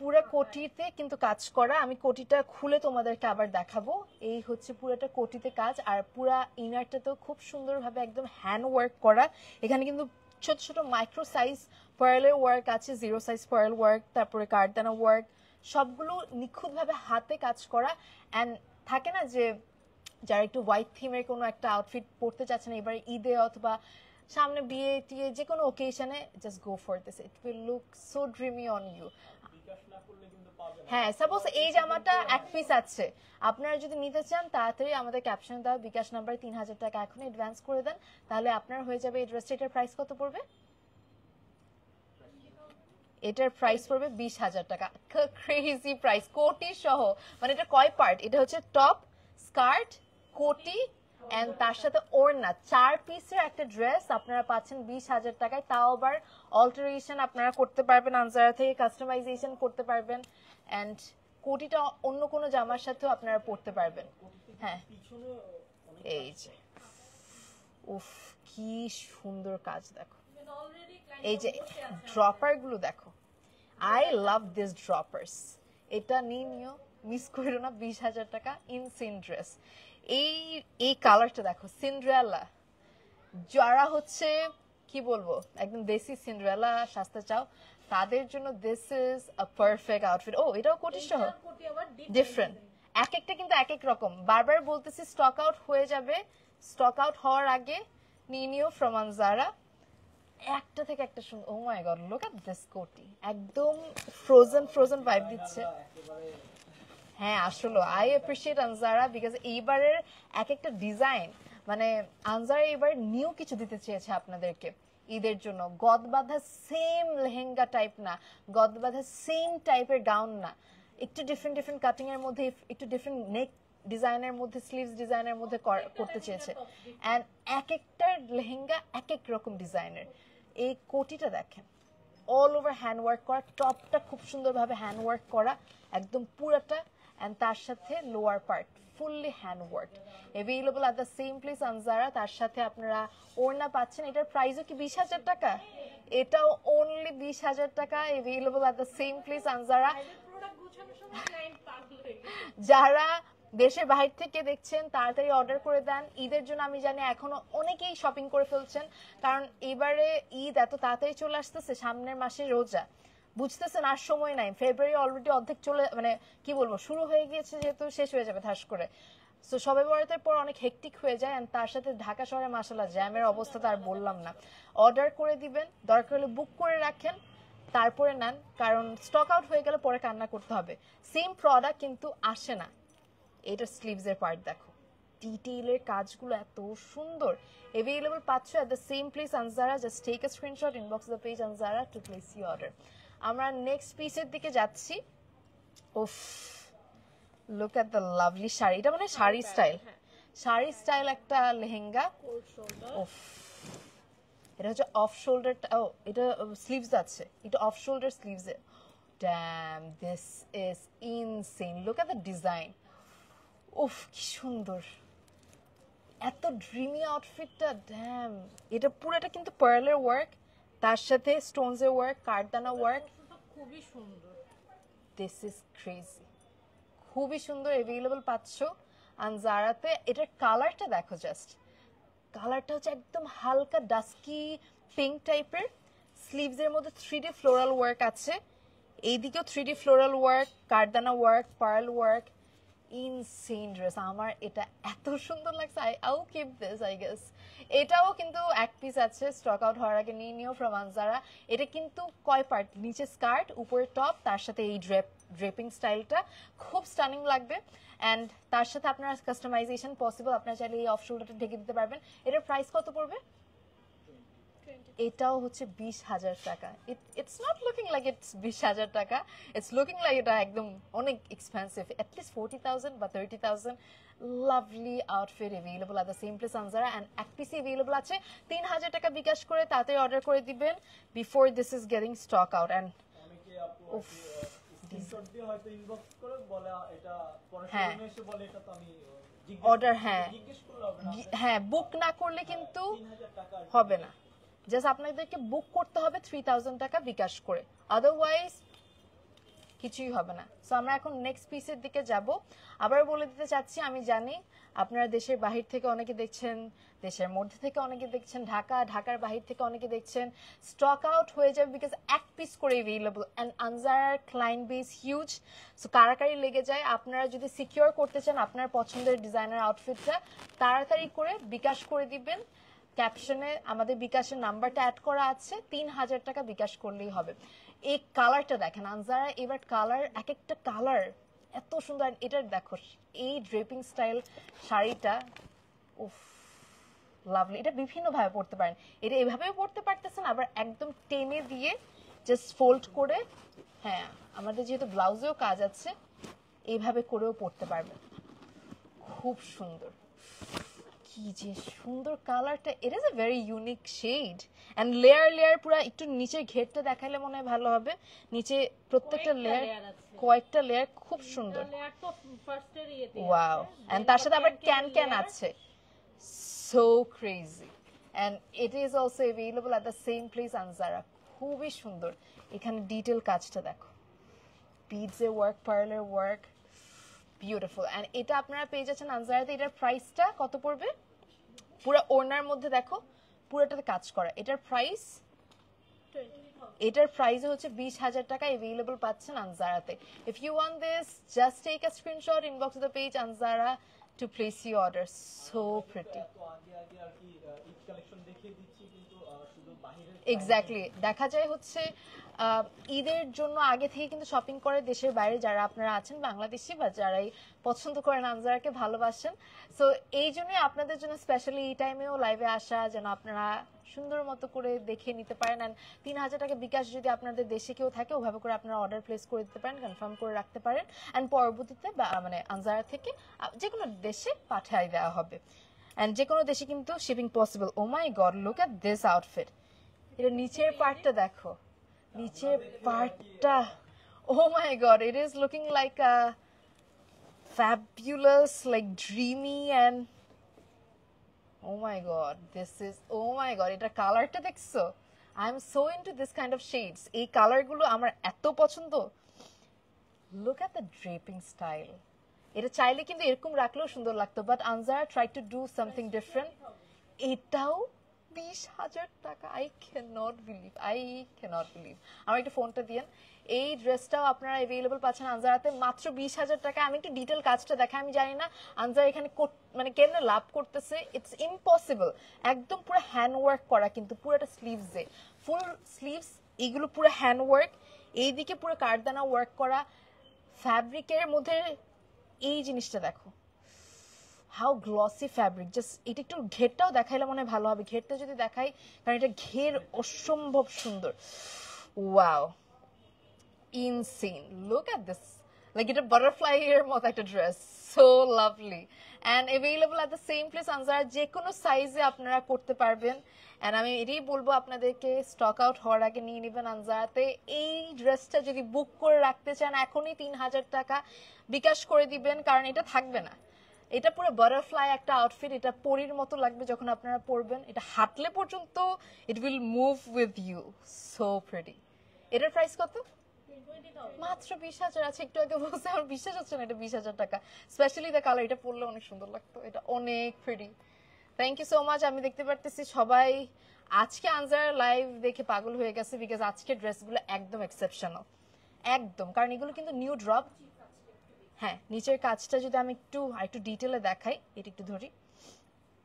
পুরো কোটিতে কিন্তু কাজ করা। আমি কোটিটা খুলে তোমাদেরকে আবার দেখাবো। এই হচ্ছে পুরোটা কোটিতে কাজ, আর পুরা ইনারটাতেও খুব সুন্দরভাবে একদম হ্যান্ড ওয়ার্ক করা। এখানে কিন্তু ছোট ছোট মাইক্রো সাইজ পার্লের ওয়ার্ক আছে, 0 সাইজ পার্ল ওয়ার্ক, তারপরে কারদানা ওয়ার্ক, সবগুলো নিখুঁতভাবে হাতে কাজ করা। অ্যান্ড থাকে না যে যারা একটু হোয়াইট থিমের কোনো একটা আউটফিট পরতে চাচ্ছেন এবার ঈদে অথবা সামনে বিয়ে টিয়ে যে কোনো ওকেশনে, just go for this, it will look so dreamy on you. BKash না করলে কিন্তু পাবে না। হ্যাঁ, সাপোজ এই জামাটা এক পিস আছে, আপনারা যদি নিতে চান তাড়াতাড়ি আমাদের ক্যাপশন দাও বিকাশ নাম্বার 3000 টাকা এখন অ্যাডভান্স করে দেন, তাহলে আপনার হয়ে যাবে এই ড্রেসটা। এটার প্রাইস কত পড়বে? এটার প্রাইস পড়বে 20,000 টাকা। ক্রেজি প্রাইস, কোটি সহ। মানে এটা কয় পার্ট? এটা হচ্ছে টপ, স্কার্ট, কোটি এন্ড তার সাথে ওড়না, 4 পিসের একটা ড্রেস আপনারা পাচ্ছেন 20,000 টাকায়। তাও আবার অল্টারেশন আপনারা করতে পারবেন, আনজারা থেকে কাস্টমাইজেশন করতে পারবেন, এন্ড কোটিটা অন্য কোনো জামার সাথেও আপনারা পরতে পারবেন। হ্যাঁ, পিছনে এই যে উফ কি সুন্দর কাজ দেখো, অলরেডি এই যে ড্রপার গুলো দেখো, আই লাভ দিস ড্রপার্স। এটা নিও, মিস করো না, 20,000 টাকা ইনসেন ড্রেস। এই কালারটা দেখো, সিন্ড্রেলা, যারা হচ্ছে কি বলবো একদম দেশি সিন্ড্রেলা সাজতে চাও তাদের জন্য this is a perfect outfit. ও এটাও কোটি সহ, কোটি আবার ডিফারেন্ট, এক একটা কিন্তু এক এক রকম। বারবার বলতেছি স্টক আউট হয়ে যাবে, স্টক আউট হওয়ার আগে নিও ফ্রম আনজারা। একটা থেকে একটা সুন্দর, ও my god, look at this কোটি, একদম ফ্রোজেন ভাইব দিচ্ছে। একেবারে হ্যাঁ আসলে আই অ্যাপ্রিশিয়েট আনজারা বিকজ এইবারের এক একটা ডিজাইন, মানে আনজারা এবার নিউ কিছু দিতে চেয়েছে আপনাদেরকে ঈদের জন্য। গদবাঁধা সেম লেহেঙ্গা টাইপ না, গদবাঁধা সেম টাইপের গাউন না, একটু ডিফারেন্ট কাটিং এর মধ্যে, একটু ডিফারেন্ট নেক ডিজাইনের মধ্যে, স্লিভস ডিজাইনের মধ্যে করতে চেয়েছে। এন্ড এক একটা লেহেঙ্গা এক এক রকম ডিজাইনের। এই কোটিটা দেখেন, অল ওভার হ্যান্ড ওয়ার্ক করা, টপটা খুব সুন্দরভাবে হ্যান্ড ওয়ার্ক করা একদম পুরোটা, এন্ড তার সাথে lower part fully hand work. Available at the same place Anzara. তার সাথে আপনারা ওড়না পাচ্ছেন। এটার প্রাইসও কি 20,000 টাকা? এটাও অনলি 20,000 টাকা, available at the same place Anzara. Product গোছানোর সময় ক্লায়েন্ট পাগল হয়ে গেছে। যারা দেশের বাইরে থেকে দেখছেন তাড়াতাড়ি অর্ডার করে দেন। ঈদের জন্য আমি জানি এখনো অনেকেই শপিং করে ফেলছেন, কারণ এবারে ঈদ এত তাড়াতাড়ি চলে আসতেছে, সামনের মাসে রোজা, বুঝতেছেন আর সময় নাই। ফেব্রুয়ারি অলরেডি অর্ধেক চলে, মানে কি বলবো, শুরু হয়ে গিয়েছে, যেহেতু শেষ হয়ে যাবে ধাস করে। সো সবে বরাতের পর অনেক হেকটিক হয়ে যায়, and তার সাথে ঢাকা শহরে মাশাআল্লাহ জ্যামের অবস্থা তো আর বললাম না। অর্ডার করে দিবেন, দরকার হলে বুক করে রাখেন, তারপরে নেন, কারণ স্টক আউট হয়ে গেলে পরে কান্না করতে হবে। সেম প্রোডাক্ট কিন্তু আসে না। এটা স্লিভস এর পার্ট দেখো, ডিটেইলের কাজগুলো এত সুন্দর। অ্যাভেলেবল পাচ্ছ at the same place Anzara. Just take a screenshot, inbox the page Anzara to place your order. আমরা নেক্সট পিসের দিকে যাচ্ছি। উফ, look at the lovely sari. এটা মানে শাড়ি স্টাইল, শাড়ি স্টাইল একটা লেহেঙ্গা। Cold shoulder. উফ, এটা হচ্ছে অফ শোল্ডার, ও এটা স্লিভস আছে, এটা off shoulder sleeves. Damn, this is insane, look at the design. উফ কি সুন্দর, এত ড্রিমি আউটফিটটা, ড্যাম। এটা পুরোটা কিন্তু পার্লের ওয়ার্ক, তার সাথে স্টোনসের ওয়ার্ক, কারদানা ওয়ার্ক। খুবই সুন্দর। দিস ইজ ক্রেজি, খুবই সুন্দর অ্যাভেলেবল পাচ্ছ আনজারাতে। এটার কালারটা দেখো, জাস্ট কালারটা হচ্ছে একদম হালকা ডাস্কি পিঙ্ক টাইপের। স্লিভসের মধ্যে 3D ফ্লোরাল ওয়ার্ক আছে, এইদিকেও 3D ফ্লোরাল ওয়ার্ক, কারদানা work, pearl work. Insane dress, আমার এটা এত সুন্দর লাগছে। I keep this I guess. এটাও কিন্তু এক পিস আছে, স্টক আউট হওয়ার আগে নিয়ে নিও ফ্রম আনজারা। এটা কিন্তু কয় পার্ট, নিচে স্কার্ট, উপরে টপ, তার সাথে এই ড্রেপিং স্টাইলটা খুব স্টানিং লাগবে। অ্যান্ড তার সাথে আপনার কাস্টমাইজেশন পসিবল, আপনার চাইলে এই অফ শোল্ডারটা ঢেকে দিতে পারবেন। এটার প্রাইস কত পড়বে? এটাও হচ্ছে 20,000 টাকা। It's not looking like it's 20,000 টাকা, ইটস লুকিং লাইক এটা একদম অনেক এক্সপেন্সিভ, অ্যাটলিস্ট 40,000 বা 30,000। Lovely outfit available at the same place Anzara. And এক পিসি অ্যাভেলেবল আছে। 3,000 টাকা বিকাশ করে তাতে অর্ডার করে দিবেন before this is getting stock out. And অনেকে আপু স্ক্রিনশট দিয়ে হয়তো ইনবক্স করে বলে এটা পরে শোরুমে এসে বলে এটা তো আমি অর্ডার জিজ্ঞেস করলে হবে না। হ্যাঁ, বুক না করলে কিন্তু 3,000 টাকা হবে না। জাস্ট আপনাদেরকে বুক করতে হবে 3,000 টাকা বিকাশ করে, আদারওয়াইজ কিছুই হবে না। সো আমরা এখন নেক্সট পিসের দিকে যাব। আবার বলে দিতে চাচ্ছি, আমি জানি আপনারা দেশের বাহির থেকে অনেকে দেখছেন, দেশের মধ্যে থেকে অনেকে দেখছেন, ঢাকার বাহির থেকে অনেকে দেখছেন। স্টক আউট হয়ে যাবে বিকজ এক পিস করে অ্যাভেলেবল। অ্যান্ড আনজারার ক্লায়েন্ট বেস হিউজ, সো কারাকারি লেগে যায়। আপনারা যদি সিকিউর করতে চান আপনার পছন্দের ডিজাইনার আউটফিটটা, তাড়াতাড়ি করে বিকাশ করে দিবেন। ক্যাপশনে আমাদের বিকাশের নাম্বারটা অ্যাড করা আছে, 3,000 টাকা বিকাশ করলেই হবে। এই কালারটা দেখেন আনজারা, এবার কালার, এক একটা কালার এত সুন্দর। এটার দেখো এই ড্রেপিং স্টাইল শাড়িটা, উফ লাভলি। এটা বিভিন্ন ভাবে পরতে পারেন, এটা এভাবেও পরতে পারতেছেন, আবার একদম টেনে দিয়ে জাস্ট ফোল্ড করে, হ্যাঁ আমাদের যেহেতু ব্লাউজেও কাজ আছে, এইভাবে করেও পরতে পারবেন। খুব সুন্দর, কি যে সুন্দর কালারটা। It is a very unique shade. And layer পুরো একটু নিচের ঘেরটা দেখালে মনে হয় ভালো হবে। নিচে প্রত্যেকটা কয়েকটা লেয়ার খুব সুন্দর। ওয়াও, এন্ড তার সাথে আবার ক্যান আছে। So crazy. And it is also available at the same place Anjara. খুবই সুন্দর। এখানে ডিটেল কাজটা দেখো, বিডসের ওয়ার্ক, পার্লের ওয়ার্ক, বিউটিফুল। অ্যান্ড এটা আপনারা পেয়ে যাচ্ছেন আনজারাতে। এটার প্রাইসটা কত পড়বে? পুরো ওড়নার মধ্যে দেখো পুরোটাতে কাজ করা। এটার প্রাইস হচ্ছে 20,000 টাকা অ্যাভেলেবল পাচ্ছেন আনজারাতে। If you want this, just take a screenshot, inbox the page Anzara to place your order. So pretty. Exactly, দেখা যায় হচ্ছে ঈদের জন্য আগে থেকে কিন্তু শপিং করে দেশের বাইরে যারা আপনারা আছেন, বাংলাদেশি বা যারাই পছন্দ করেন আনজারাকে, ভালোবাসেন। সো এই জন্যই আপনাদের জন্য স্পেশালি এই টাইমেও লাইভে আসা, যেন আপনারা সুন্দর মতো করে দেখে নিতে পারেন। অ্যান্ড 3,000 টাকা বিকাশ যদি আপনাদের দেশে কেউ থাকে, ওভাবে করে আপনারা অর্ডার প্লেস করে দিতে পারেন, কনফার্ম করে রাখতে পারেন। অ্যান্ড পরবর্তীতে মানে আনজারা থেকে যে কোনো দেশে পাঠিয়ে দেওয়া হবে। অ্যান্ড যে কোনো দেশে কিন্তু shipping possible. Oh my god, look at this outfit. এটা নিচের পার্টটা দেখো, নিচের পার্টটা, oh my god, it is looking like a fabulous, like dreamy, and oh my god, this is, oh my god, এটা কালারটা দেখছো? I am so into this kind of shades. এই কালারগুলো আমার এত পছন্দ। Look at the draping style. এটা চাইলে কিন্তু এরকম রাখলেও সুন্দর লাগতো, but Anzara try to do something different. এটাও 20,000 টাকা। I can't believe. আমার একটা ফোনটা দিয়েন। এই ড্রেসটাও আপনারা অ্যাভেলেবল পাচ্ছেন আনজারাতে মাত্র 20,000 টাকা। আমি একটু ডিটেল কাজটা দেখাই। আমি জানি না আনজারা এখানে মানে কেন লাভ করতেছে, ইটস ইম্পসিবল। একদম পুরো হ্যান্ড ওয়ার্ক করা, কিন্তু পুরোটা স্লিভসে, ফুল স্লিভস, এগুলো পুরো হ্যান্ড ওয়ার্ক। এইদিকে পুরো কারদানা ওয়ার্ক করা, ফ্যাব্রিকের মধ্যে এই জিনিসটা দেখো, হাউ গ্লসি ফ্যাব্রিক। জাস্ট এটা একটু ঘেরটাও দেখাইলে মনে হয় ভালো হবে। ঘেরটা যদি দেখাই, কারণ এটা ঘের অসম্ভব সুন্দর। Wow, insane, look at this, like এটা বাটারফ্লাই এর মতো একটা dress. So lovely and available at the same place Anzara. যে কোনো সাইজে আপনারা করতে পারবেন। অ্যান্ড আমি এটাই বলবো আপনাদেরকে, স্টক আউট হওয়ার আগে নিয়ে নেবেন আনজারাতে। এই ড্রেসটা যদি বুক করে রাখতে চান, এখনই 3,000 টাকা বিকাশ করে দিবেন, কারণ এটা থাকবে না। এটা পুরো বাটারফ্লাই একটা আউটফিট, এটা পরীর মতো লাগবে যখন আপনারা পরবেন, এটা হাঁটলে পর্যন্ত it will move with you, so pretty. এটার প্রাইস কত? মাত্র 20,000। আছে একটু আগে বলছে আমার বিশ্বাস হচ্ছে না এটা 20,000 টাকা। স্পেশালি দ্য কালার, এটা পরলে অনেক সুন্দর লাগতো, এটা অনেক pretty. Thank you so much. আমি দেখতে পারতেছি সবাই আজকে আনজার লাইভ দেখে পাগল হয়ে গেছে, বিকজ আজকে ড্রেসগুলো একদম এক্সেপশনাল, একদম। কারণ এগুলো কিন্তু নিউ ড্রপ। হ্যাঁ, নিচের কাজটা যদি আমি একটু ডিটেলে দেখাই, এটা একটু ধরি।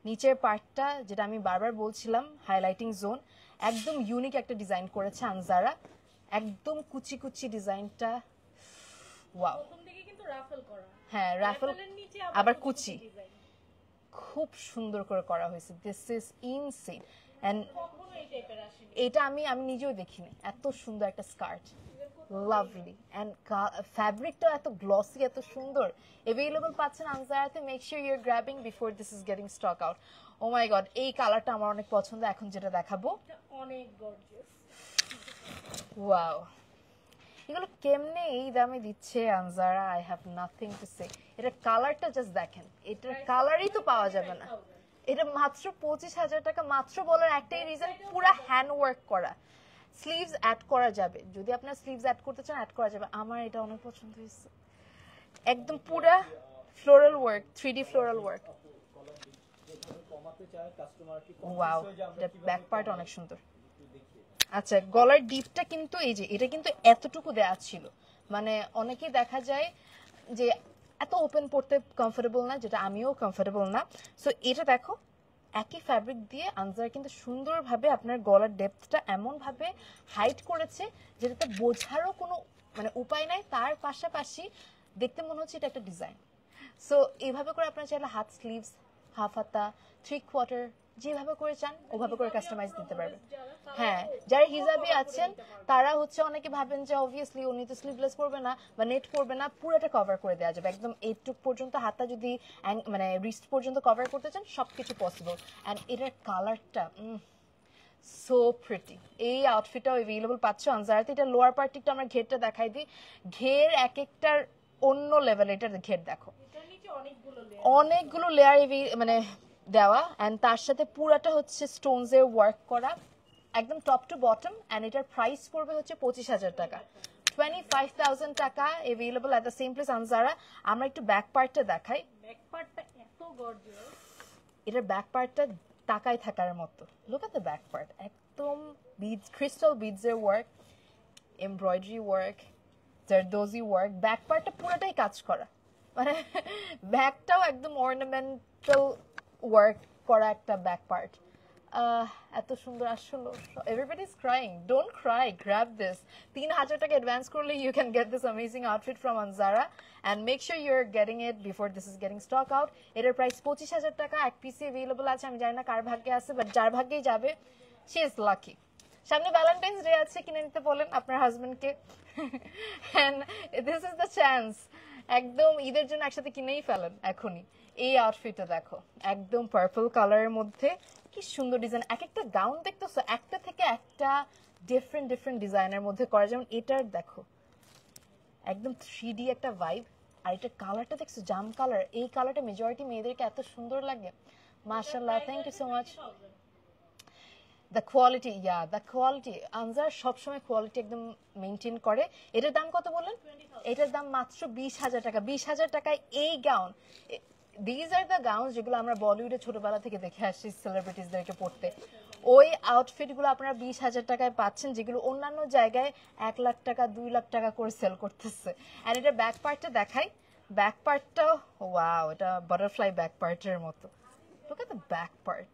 নিচের পার্টটা যেটা আমি বারবার বলছিলাম, হাইলাইটিং জোন, একদম ইউনিক একটা ডিজাইন করেছে আনজারা, একদম কুচি কুচি ডিজাইনটা, ওয়াও। প্রথম দিকে কিন্তু রাফেল করা, হ্যাঁ রাফেল, রাফেলের নিচে আবার কুচি, খুব সুন্দর করে করা হয়েছে। This is insane. এন্ড কখনো এই টাইপের আসেনি। এটা আমি নিজেও দেখিনি, এত সুন্দর একটা স্কার্ট, লাভলি। এন্ড ফ্যাব্রিকটা এত গ্লসি, এত সুন্দর। অ্যাভেলেবল পাচ্ছেন আনজারাতে। Make sure you are grabbing before this is getting stock out. Oh my god, এই কালারটা আমার অনেক পছন্দ। এখন যেটা দেখাবো, এটা অনেক গর্জিয়াস। ওয়াও, এগুলো কেমনে এই দামে দিচ্ছে Anzara, I have nothing to say. এটা কালারটা জাস্ট দেখেন, এটার কালারই তো পাওয়া যাবে না। এটা মাত্র 25,000 টাকা। মাত্র বলার একটাই রিজন, পুরা হ্যান্ড ওয়ার্ক করা, স্লিভস অ্যাড করা যাবে। যদি আপনার স্লিভস অ্যাড করতে চান অ্যাড করা যাবে। আমার এটা অনেক পছন্দ হয়েছে, একদম পুরা floral work, 3D floral work. কমাতে চায় কাস্টমার কি ওয়াও, এটা ব্যাক পার্ট অনেক সুন্দর। আচ্ছা, গলার ডিপটা কিন্তু এই যে এটা কিন্তু এতটুকু দেয়া ছিল, মানে অনেকেই দেখা যায় যে এত ওপেন পড়তে কমফোর্টেবল না, যেটা আমিও কমফোর্টেবল না। সো এটা দেখো, একই ফ্যাব্রিক দিয়ে আনজার কিন্তু সুন্দরভাবে আপনার গলার ডেপথটা এমন ভাবে হাইট করেছে যেটাতে বোঝারও কোনো মানে উপায় নাই। তার পাশাপাশি দেখতে মনে হচ্ছে এটা একটা ডিজাইন। সো এইভাবে করে আপনারা চাইলে হাত স্লিভস, হাফ হাতা, 3/4 যেভাবে করে চান ওভাবে করে কাস্টমাইজ দিতে পারবেন। হ্যাঁ, যারা হিজাবি আছেন তারা হচ্ছে অনেকে ভাবেন যে অবভিয়াসলি উনি তো স্লিভলেস পরবে না বা নেট পরবে না, পুরোটা কভার করে দেওয়া যাবে একদম এইটুক পর্যন্ত। হাতটা যদি মানে রিস্ট পর্যন্ত কভার করতে চান সবকিছু পসিবল। অ্যান্ড এটার কালারটা সো প্রিটি। এই আউটফিটটাও অ্যাভেলেবল পাচ্ছ আনজারাতে। এটা লোয়ার পার্টিটা আমরা ঘেরটা দেখাই দিই। ঘের এক একটার অন্য লেভেল। এটার ঘের দেখো, এটার নিচে অনেকগুলো লেয়ার মানে দেওয়া, এন্ড তার সাথে পুরাটা হচ্ছে স্টোনস এর ওয়ার্ক করা একদম টপ টু বটম। এন্ড এটার প্রাইস পড়বে হচ্ছে 25,000 টাকা, 25,000 টাকা। Available at the same place Anzara. আমরা একটু ব্যাক পার্টটা দেখাই। ব্যাক পার্টটা এত গর্জিয়াস, এটার ব্যাক পার্টটা তাকাই থাকার মতো। Look at the back part, একদম বিডস, ক্রিস্টাল বিডস এর work, embroidery work, zardozi work. Back পার্টটা পুরোটাই কাজ করা, মানে ব্যাকটাও একদম অর্নামেন্টাল ওয়ার্ক করা একটা ব্যাক পার্ট। এত সুন্দর আসলে। Everybody is crying, don't cry, grab this. 3,000 টাকা অ্যাডভান্স করলে you can get this amazing outfit from Anzara and make sure you are getting it before this is getting stock out. এটার price 25,000 টাকা। এক পিসি available আছে, আমি জানি না কার ভাগ্যে আছে, বাট যার ভাগ্যেই যাবে শি ইজ লাকি। সামনে ভ্যালেন্টাইন্স ডে আছে, কিনে নিতে বলেন আপনার হাজবেন্ডকে, and this is the chance. একদম ঈদের জন্য একসাথে কিনেই ফেলেন এখনই। এই আউটফিটটা দেখো, একদম পার্পল কালারের মধ্যে কি সুন্দর ডিজাইন। এক একটা গাউন দেখতেছো একটা থেকে একটা ডিফারেন্ট ডিফারেন্ট ডিজাইনের মধ্যে করা। যেমন এটার দেখো একদম 3D একটা ভাইব। আর এটা কালারটা দেখছো জাম কালার। এই কালারটা মেজরিটি মেয়েদেরকে এত সুন্দর লাগে, মাশাআল্লাহ। Thank you so much. The quality, the quality. আনজার সবসময় কোয়ালিটি একদম মেনটেন করে। এটার দাম কত বললেন? এটার দাম মাত্র 20,000 টাকা। 20,000 টাকায় এই gown. These are the gowns যেগুলো আমরা বলিউডে ছোটবেলা থেকে দেখে আসছি সেলিব্রিটিসদেরকে পড়তে। ওই আউটফিটগুলো আপনারা 20,000 টাকায় পাচ্ছেন, যেগুলো অন্যান্য জায়গায় 1 লাখ টাকা 2 লাখ টাকা করে সেল করতেছে। অ্যান্ড এটা ব্যাক পার্টটা দেখাই। ব্যাক পার্টটাও ওয়াও, এটা বাটারফ্লাই ব্যাক পার্টের মতো। Look at the back part,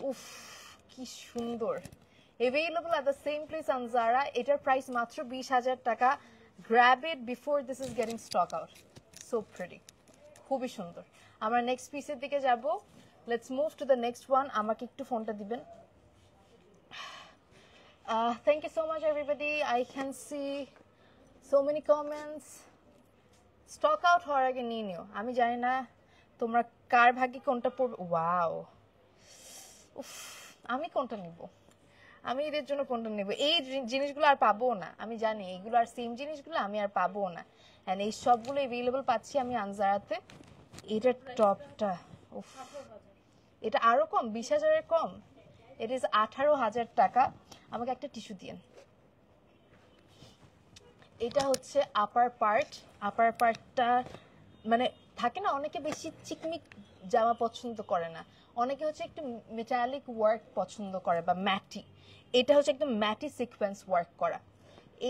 উফ কি সুন্দর। Available at the same place Anzara. এটার প্রাইস মাত্র 20,000 টাকা। Grab it before this is getting stock out. So pretty, খুবই সুন্দর। আমরা নেক্সট পিসের দিকে যাব। Let's move to the next one. আমাকে একটু ফোনটা দিবেন। Thank you so much everybody. I can see so many comments. Stock out হওয়ার আগে নিয়ে নিও। আমি জানি না তোমরা কার ভাগ্যে কোনটা পড়বে। ওয়াও, উফ, আমি কোনটা নিব? আমি এদের জন্য কোনটা নেব? এই জিনিসগুলো আর পাবো না, আমি জানি। এইগুলো আর সেম জিনিসগুলো আমি আর পাবো না। এন্ড এই সবগুলো অ্যাভেলেবল পাচ্ছি আমি আনজারাতে। এটার টপটা উফ, এটা আরো কম, 20,000-এর কম। ইট ইজ 18,000 টাকা। আমাকে একটা টিস্যু দিন। এটা হচ্ছে আপার পার্ট। আপার পার্টটা মানে থাকে না, অনেকে বেশি চিকমিক জামা পছন্দ করে না, অনেকে হচ্ছে একটু মেটালিক ওয়ার্ক পছন্দ করে বা ম্যাটি। এটা হচ্ছে একদম ম্যাটি সিকোয়েন্স ওয়ার্ক করা।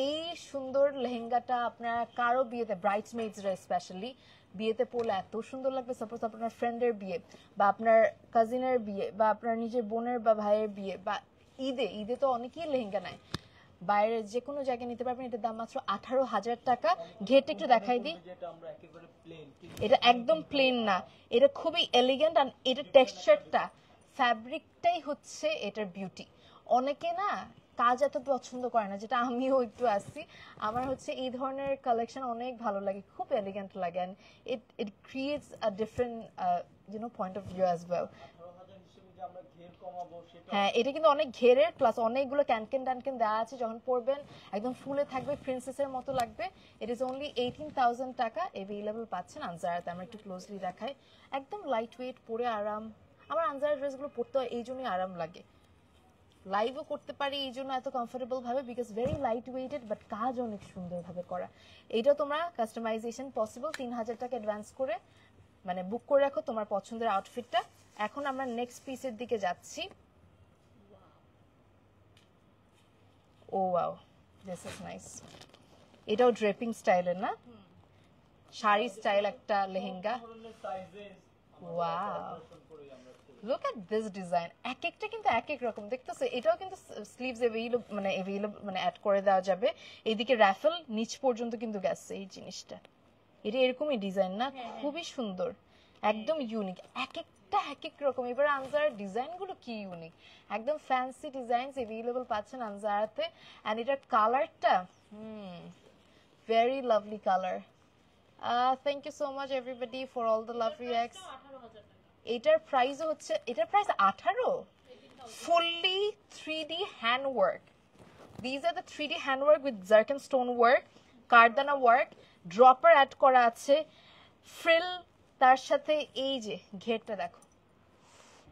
এই সুন্দর লেহেঙ্গাটা আপনারা কারো বিয়েতে, ব্রাইডসমেইডসরা স্পেশালি বিয়েতে পরলে এত সুন্দর লাগবে। সাপোজ আপনার ফ্রেন্ডের বিয়ে বা আপনার কাজিনের বিয়ে বা আপনার নিজের বোনের বা ভাইয়ের বিয়ে বা ঈদে, ঈদে তো অনেকেই লেহেঙ্গা নেয়, বাইরে যে কোনো জায়গায় নিতে পারবেন। এটার দাম মাত্র 18,000 টাকা। ঘেরটা একটু দেখাই দিই। এটা একদম প্লেন না, এটা খুবই এলিগেন্ট। আর এটার টেক্সচারটা, ফ্যাব্রিকটাই হচ্ছে এটার বিউটি। অনেকে না কাজ এত পছন্দ করে না, যেটা আমিও একটু আসছি। আমার হচ্ছে এই ধরনের কালেকশন অনেক ভালো লাগে, খুব এলিগেন্ট লাগে, and it creates a different point of view as well. হ্যাঁ, এটা কিন্তু অনেক ঘেরের, প্লাস অনেকগুলো ক্যানকেন ট্যানকেন দেওয়া আছে। যখন পরবেন একদম ফুলে থাকবে, প্রিন্সেসের মতো লাগবে। ইট ইজ অনলি 18,000 টাকা। এভেলেবল পাচ্ছেন আনজারাতে। আমরা একটু ক্লোজলি দেখাই। একদম লাইট ওয়েট, পরে আরাম। আমার আনজারা ড্রেসগুলো পরতে হয় এই জন্যই আরাম লাগে, লাইভও করতে পারি এই জন্য এত কমফোর্টেবল ভাবে, because very light weighted, but কাজ অনেক সুন্দরভাবে করা। এইটা তোমরা কাস্টমাইজেশন পসিবল। 3,000 টাকা অ্যাডভান্স করে মানে বুক করে রাখো তোমার পছন্দের আউটফিটটা। এখন আমরা নেক্সট পিসের দিকে যাচ্ছি। ও ওয়াও, দিস ইজ নাইস। এটাও ড্রেপিং স্টাইলের না, শাড়ি স্টাইল একটা lehenga. Wow, look at this design. এক একটা কিন্তু এক এক রকম, দেখতেছো? এটাও কিন্তু স্লিভস এভেইলেবল মানে অ্যাড করে দেওয়া যাবে। এইদিকে র্যাফেল নিচ পর্যন্ত কিন্তু গেছে এই জিনিসটা। এটা এরকমই ডিজাইন না, খুবই সুন্দর, একদম ইউনিক। এক একটা এক এক রকম। এবার আনজারার ডিজাইনগুলো কি ইউনিক, একদম ফ্যান্সি ডিজাইনস এভেইলেবল পাচ্ছেন আনজারাতে। অ্যান্ড এটার কালারটা very lovely colour. Thank you so much everybody for all the love reacts. এটার প্রাইস হচ্ছে, এটার price 18, fully 3D hand work. These are the 3D handwork with zircon stone work, কারদানা work, dropper add করা আছে, frill, তার সাথে এই যে ঘেরটা দেখো।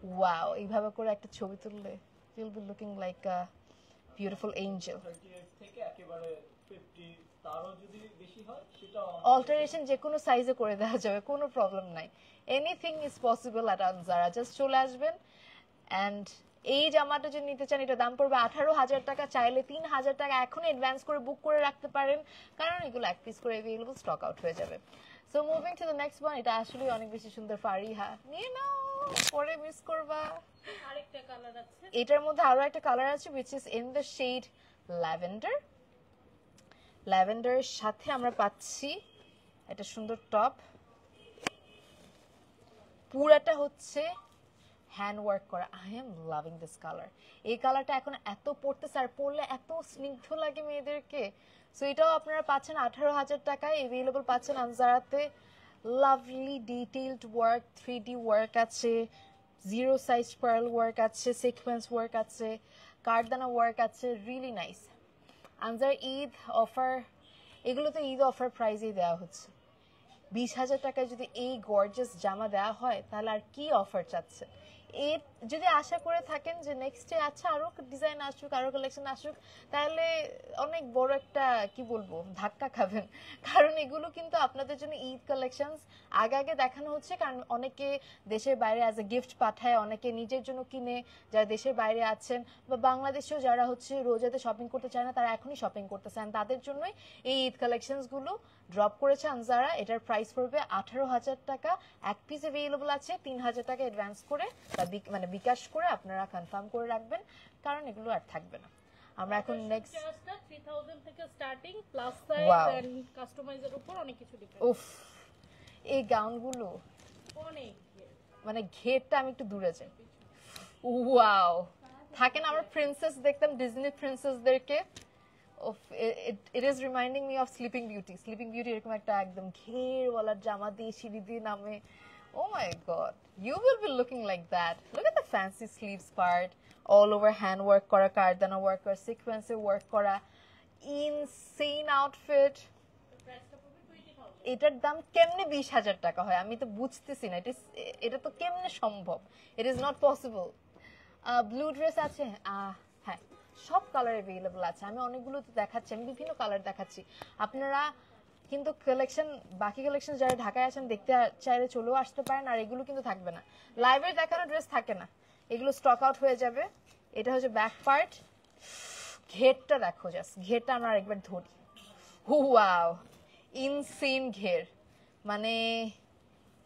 ওয়াও, এইভাবে করে একটা ছবি তুললে you'll be looking like a beautiful angel. 38 থেকে একেবারে 50 তারও যদি বেশি হয় সেটাও অল্টারেশন যে কোনো সাইজে করে দেওয়া যাবে, কোনো প্রবলেম নাই। Anything is possible at Anzara. Just চলে আসবেন। অ্যান্ড এই জামাটা যদি নিতে চান, এটা দাম পড়বে 18,000 টাকা। চাইলে 3,000 টাকা এখনই অ্যাডভান্স করে বুক করে রাখতে পারেন, কারণ এগুলো এক পিস করে এভেলেবল, স্টক আউট হয়ে যাবে। So moving to the next one. এটা আসলে অনেক বেশি সুন্দর। ফারিহা, নিয়ে নাও, পরে মিস করবা। আরেকটা কালার আছে, এটার মধ্যে আরো একটা কালার আছে, which is in the shade lavender. ল্যাভেন্ডারের সাথে আমরা পাচ্ছি একটা সুন্দর টপ। পুরাটা হচ্ছে হ্যান্ড ওয়ার্ক করা। I am loving this colour. এই কালারটা এখন এত পড়তেছে, আর পরলে এত স্নিগ্ধ লাগে মেয়েদেরকে। সো এটাও আপনারা পাচ্ছেন 18,000 টাকায়। এভেলেবল পাচ্ছেন আনজারাতে। Lovely detailed work, 3D work আছে, জিরো সাইজ পার্ল ওয়ার্ক আছে, সিকোয়েন্স ওয়ার্ক আছে, কারদানা ওয়ার্ক আছে। Really nice. আনজার ঈদ অফার, এগুলো তো ঈদ অফার প্রাইজেই দেওয়া হচ্ছে। 20,000 টাকায় যদি এই গর্জাস জামা দেওয়া হয়, তাহলে আর কি অফার চাচ্ছে? এর যদি আশা করে থাকেন যে নেক্সটে আচ্ছা আরো ডিজাইন আসুক, আরো কালেকশন আসুক, তাহলে অনেক বড় একটা কি বলবো ধাক্কা খাবেন। কারণ এগুলো কিন্তু আপনাদের জন্য ঈদ কালেকশনস আগে আগে দেখানো হচ্ছে, কারণ অনেকে দেশের বাইরে অ্যাজ এ গিফট পাঠায়, অনেকে নিজের জন্য কিনে, যারা দেশের বাইরে আছেন বা বাংলাদেশেও যারা হচ্ছে রোজাতে শপিং করতে চায় না, তারা এখনই শপিং করতে চান, তাদের জন্যই এই ঈদ কালেকশনস গুলো ড্রপ করেছে আনজারা। এটার প্রাইস পড়বে 18,000 টাকা। এক পিস অ্যাভেলেবল আছে। 3,000 টাকা অ্যাডভান্স করে বা মানে বিকাশ করে আপনারা কনফার্ম করে রাখবেন, কারণ এগুলো আর থাকবে না। আমরা এখন নেক্সট 3000 থেকে starting, plus size Wow. And কাস্টমাইজের উপর অনেক কিছু ডিপেন্ড। উফ, এই গাউনগুলো অনেক মানে ঘেরটা আমি একটু দূরে যাই। ওয়াও, থাকে না আমরা প্রিন্সেস দেখতাম, ডিজনি প্রিন্সেসদেরকে। It is reminding me of sleeping beauty. Sleeping beauty এরকম একটা একদম ঘেরওয়ালা জামা দিয়ে সিঁড়ি দিয়ে নামে। Oh my god, you will be looking like that. Look at the fancy sleeves part, all over hand work kora, kardana work kora, sequence work kora. Insane outfit. প্রাইসটা পড়বে 20,000। এটার দাম কেমনে 20,000 টাকা হয় আমি তো বুঝতেছি না এটা তো কেমনে সম্ভব it is not possible blue dress আছে হ্যাঁ সব কালার अवेलेबल আছে আমি অনেকগুলো তো দেখাচ্ছি আমি বিভিন্ন কালার দেখাচ্ছি আপনারা কিন্তু কালেকশন বাকি কালেকশন যারা ঢাকায় আছেন দেখতে চাইলে চলেও আসতে পারেন আর এগুলো কিন্তু থাকবে না লাইভে দেখানো ড্রেস থাকে না এগুলো স্টক আউট হয়ে যাবে এটা হচ্ছে ব্যাক পার্ট ঘেরটা দেখো জাস্ট ঘেরটা আমরা আরেকবার ধরি ওয়াও ইনসেন ঘের মানে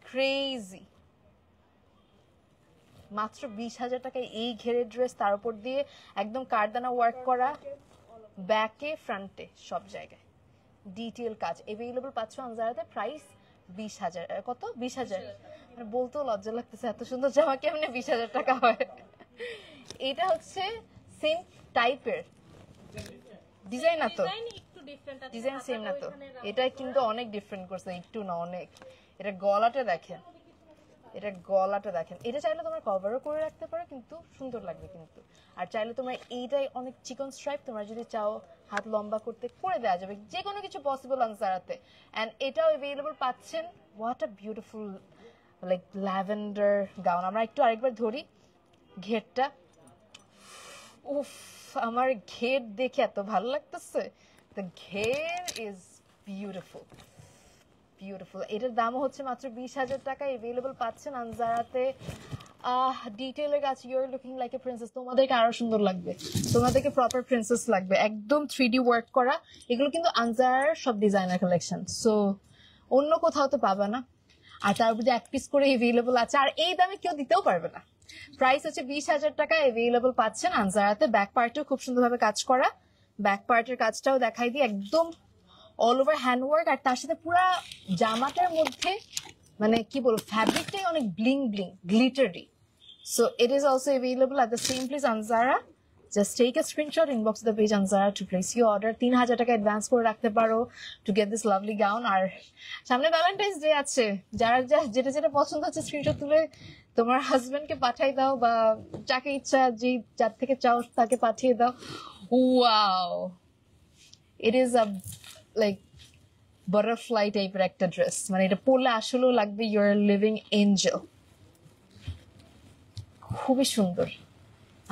ক্রেজি মাত্র 20,000 টাকায় এই ঘেরের ড্রেস তার উপর দিয়ে একদম কারদানা ওয়ার্ক করা ব্যাকে ফ্রন্টে সব জায়গায় ডিটেইল কাজ अवेलेबल পাচ্ছ আনজারাতে প্রাইস 20,000 কত 20,000 মানে বলতেও লজ্জা লাগতেছে এত সুন্দর জামা কেমনে 20,000 টাকা হয় এটা হচ্ছে সেম টাইপের ডিজাইন না তো ডিজাইন সেম না তো এটা কিন্তু অনেক ডিফারেন্ট করছে একটু না অনেক এটা গলাটা দেখেন এটা চাইলে তোমার কভারও করে রাখতে পারো কিন্তু সুন্দর লাগবে কিন্তু আর চাইলে তোমার এইটাই অনেক চিকন স্ট্রাইপ তোমার যদি চাও হাত লম্বা করতে করে দেওয়া যাবে যে কোনো কিছু পসিবল আনসারাতে এন্ড এটাও अवेलेबल পাচ্ছেন what a beautiful like lavender gown আমরা একটু আরেকবার ধরি ঘেরটা উফ আমার ঘের দেখে এত ভালো লাগতেছে দ্য ঘের ইজ বিউটিফুল বিউটিফুল এটার দাম হচ্ছে মাত্র 20,000 টাকা अवेलेबल পাচ্ছেন আনজারাতে ডিটেইলের কাছে you are looking like a princess তোমাদেরকে আরো সুন্দর লাগবে তোমাদেরকে প্রপার প্রিন্সেস লাগবে একদম 3D ওয়ার্ক করা এগুলো কিন্তু আনজারার সব ডিজাইনার কালেকশন সো অন্য কোথাও তো পাবা না আর তার উপর এক পিস করে अवेलेबल আছে আর এই দামে কেউ দিতেও পারবে না প্রাইস হচ্ছে 20,000 টাকা अवेलेबल পাচ্ছেন আনজারাতে ব্যাক পার্টেও খুব সুন্দরভাবে কাজ করা ব্যাক পার্টের কাজটাও দেখাই দিই একদম অল ওভার হ্যান্ড ওয়ার্ক আর তার সাথে পুরো জামাটার মধ্যে মানে কি বলবো ফ্যাব্রিকটাই অনেক bling bling glittery so it is also available at the same place Anzara just take a screenshot inbox the page Anzara to place your order 3,000 টাকা অ্যাডভান্স করে রাখতে পারো to get this lovely gown আর সামনে Valentine's day আছে যারা যেটা পছন্দ হচ্ছে স্ক্রিনশট তুলে তোমার হাজবেন্ডকে পাঠিয়ে দাও বা যাকে ইচ্ছা যে যার থেকে চাও তাকে পাঠিয়ে দাও wow it is a like butterfly টাইপের একটা ড্রেস মানে এটা পরলে আসলেও লাগবে ইউ আর লিভিং এঞ্জেল খুবই সুন্দর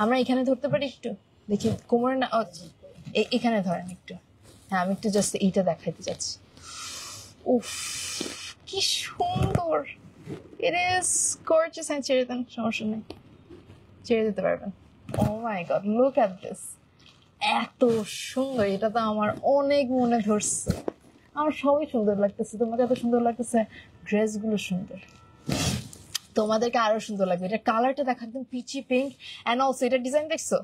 আমরা এখানে ধরতে পারি একটু দেখি কোমরে না এখানে ধরেন একটু হ্যাঁ আমি একটু জাস্ট এইটা দেখাইতে যাচ্ছি উফ কি সুন্দর ইট ইজ গর্জিয়াস হ্যাঁ ছেড়ে দেন সমস্যা নেই ছেড়ে দিতে পারবেন ও my god look at this এত সুন্দর এটা তো আমার অনেক মনে ধরছে আমার সবই সুন্দর লাগতেছে তোমাকে এত সুন্দর লাগতেছে ড্রেসগুলো সুন্দর তোমাদেরকে আরো সুন্দর লাগবে এটা কালারটা দেখো একদম পিচি পিঙ্ক এন্ড অলসো এটা ডিজাইন দেখছো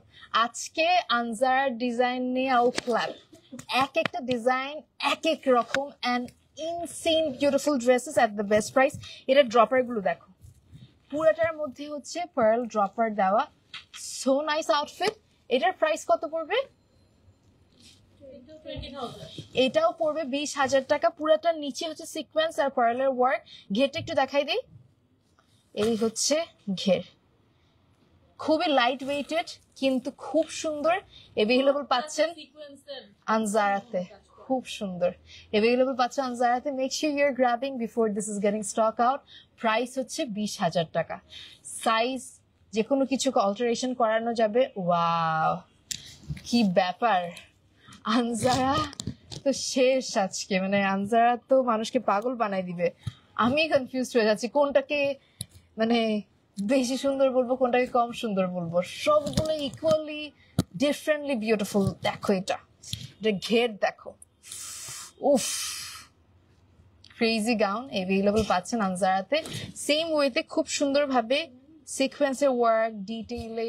আজকে আনজারার ডিজাইন নিয়ে আউ ক্ল্যাপ এক একটা ডিজাইন এক এক রকম and insane beautiful dresses at the best price এটা ড্রপার গুলো দেখো পুরোটার মধ্যে হচ্ছে পার্ল ড্রপার দেওয়া সো নাইস আউটফিট এটার প্রাইস কত পড়বে এটাও পড়বে 20,000 টাকা পুরোটা নিচে হচ্ছে সিকোয়েন্স আর পার্লের ওয়ার্ক ঘেরটা একটু দেখাই দিই এই হচ্ছে ঘের খুবই লাইট ওয়েটেড কিন্তু খুব সুন্দর अवेलेबल পাচ্ছেন আনজারাতে খুব সুন্দর अवेलेबल পাচ্ছেন আনজারাতে make sure you are grabbing before this is getting stock out price হচ্ছে 20,000 টাকা সাইজ যে কোনো কিছু অল্টারেশন করানো যাবে ওয়াও কি ব্যাপার আনজারা তো শেষ আজকে মানে আনজারা তো মানুষকে পাগল বানাই দিবে আমি কনফিউজ হয়ে যাচ্ছি কোনটাকে মানে বেশি সুন্দর বলবো কোনটাকে কম সুন্দর বলবো সবগুলো ইকুয়ালি ডিফারেন্টলি বিউটিফুল দেখো এটা ঘের দেখো উফ ক্রেজি গাউন अवेलेबल পাচ্ছেন আনজারাতে সেম ওয়েতে খুব সুন্দরভাবে সিকোয়েন্সের ওয়ার্ক ডিটেইলে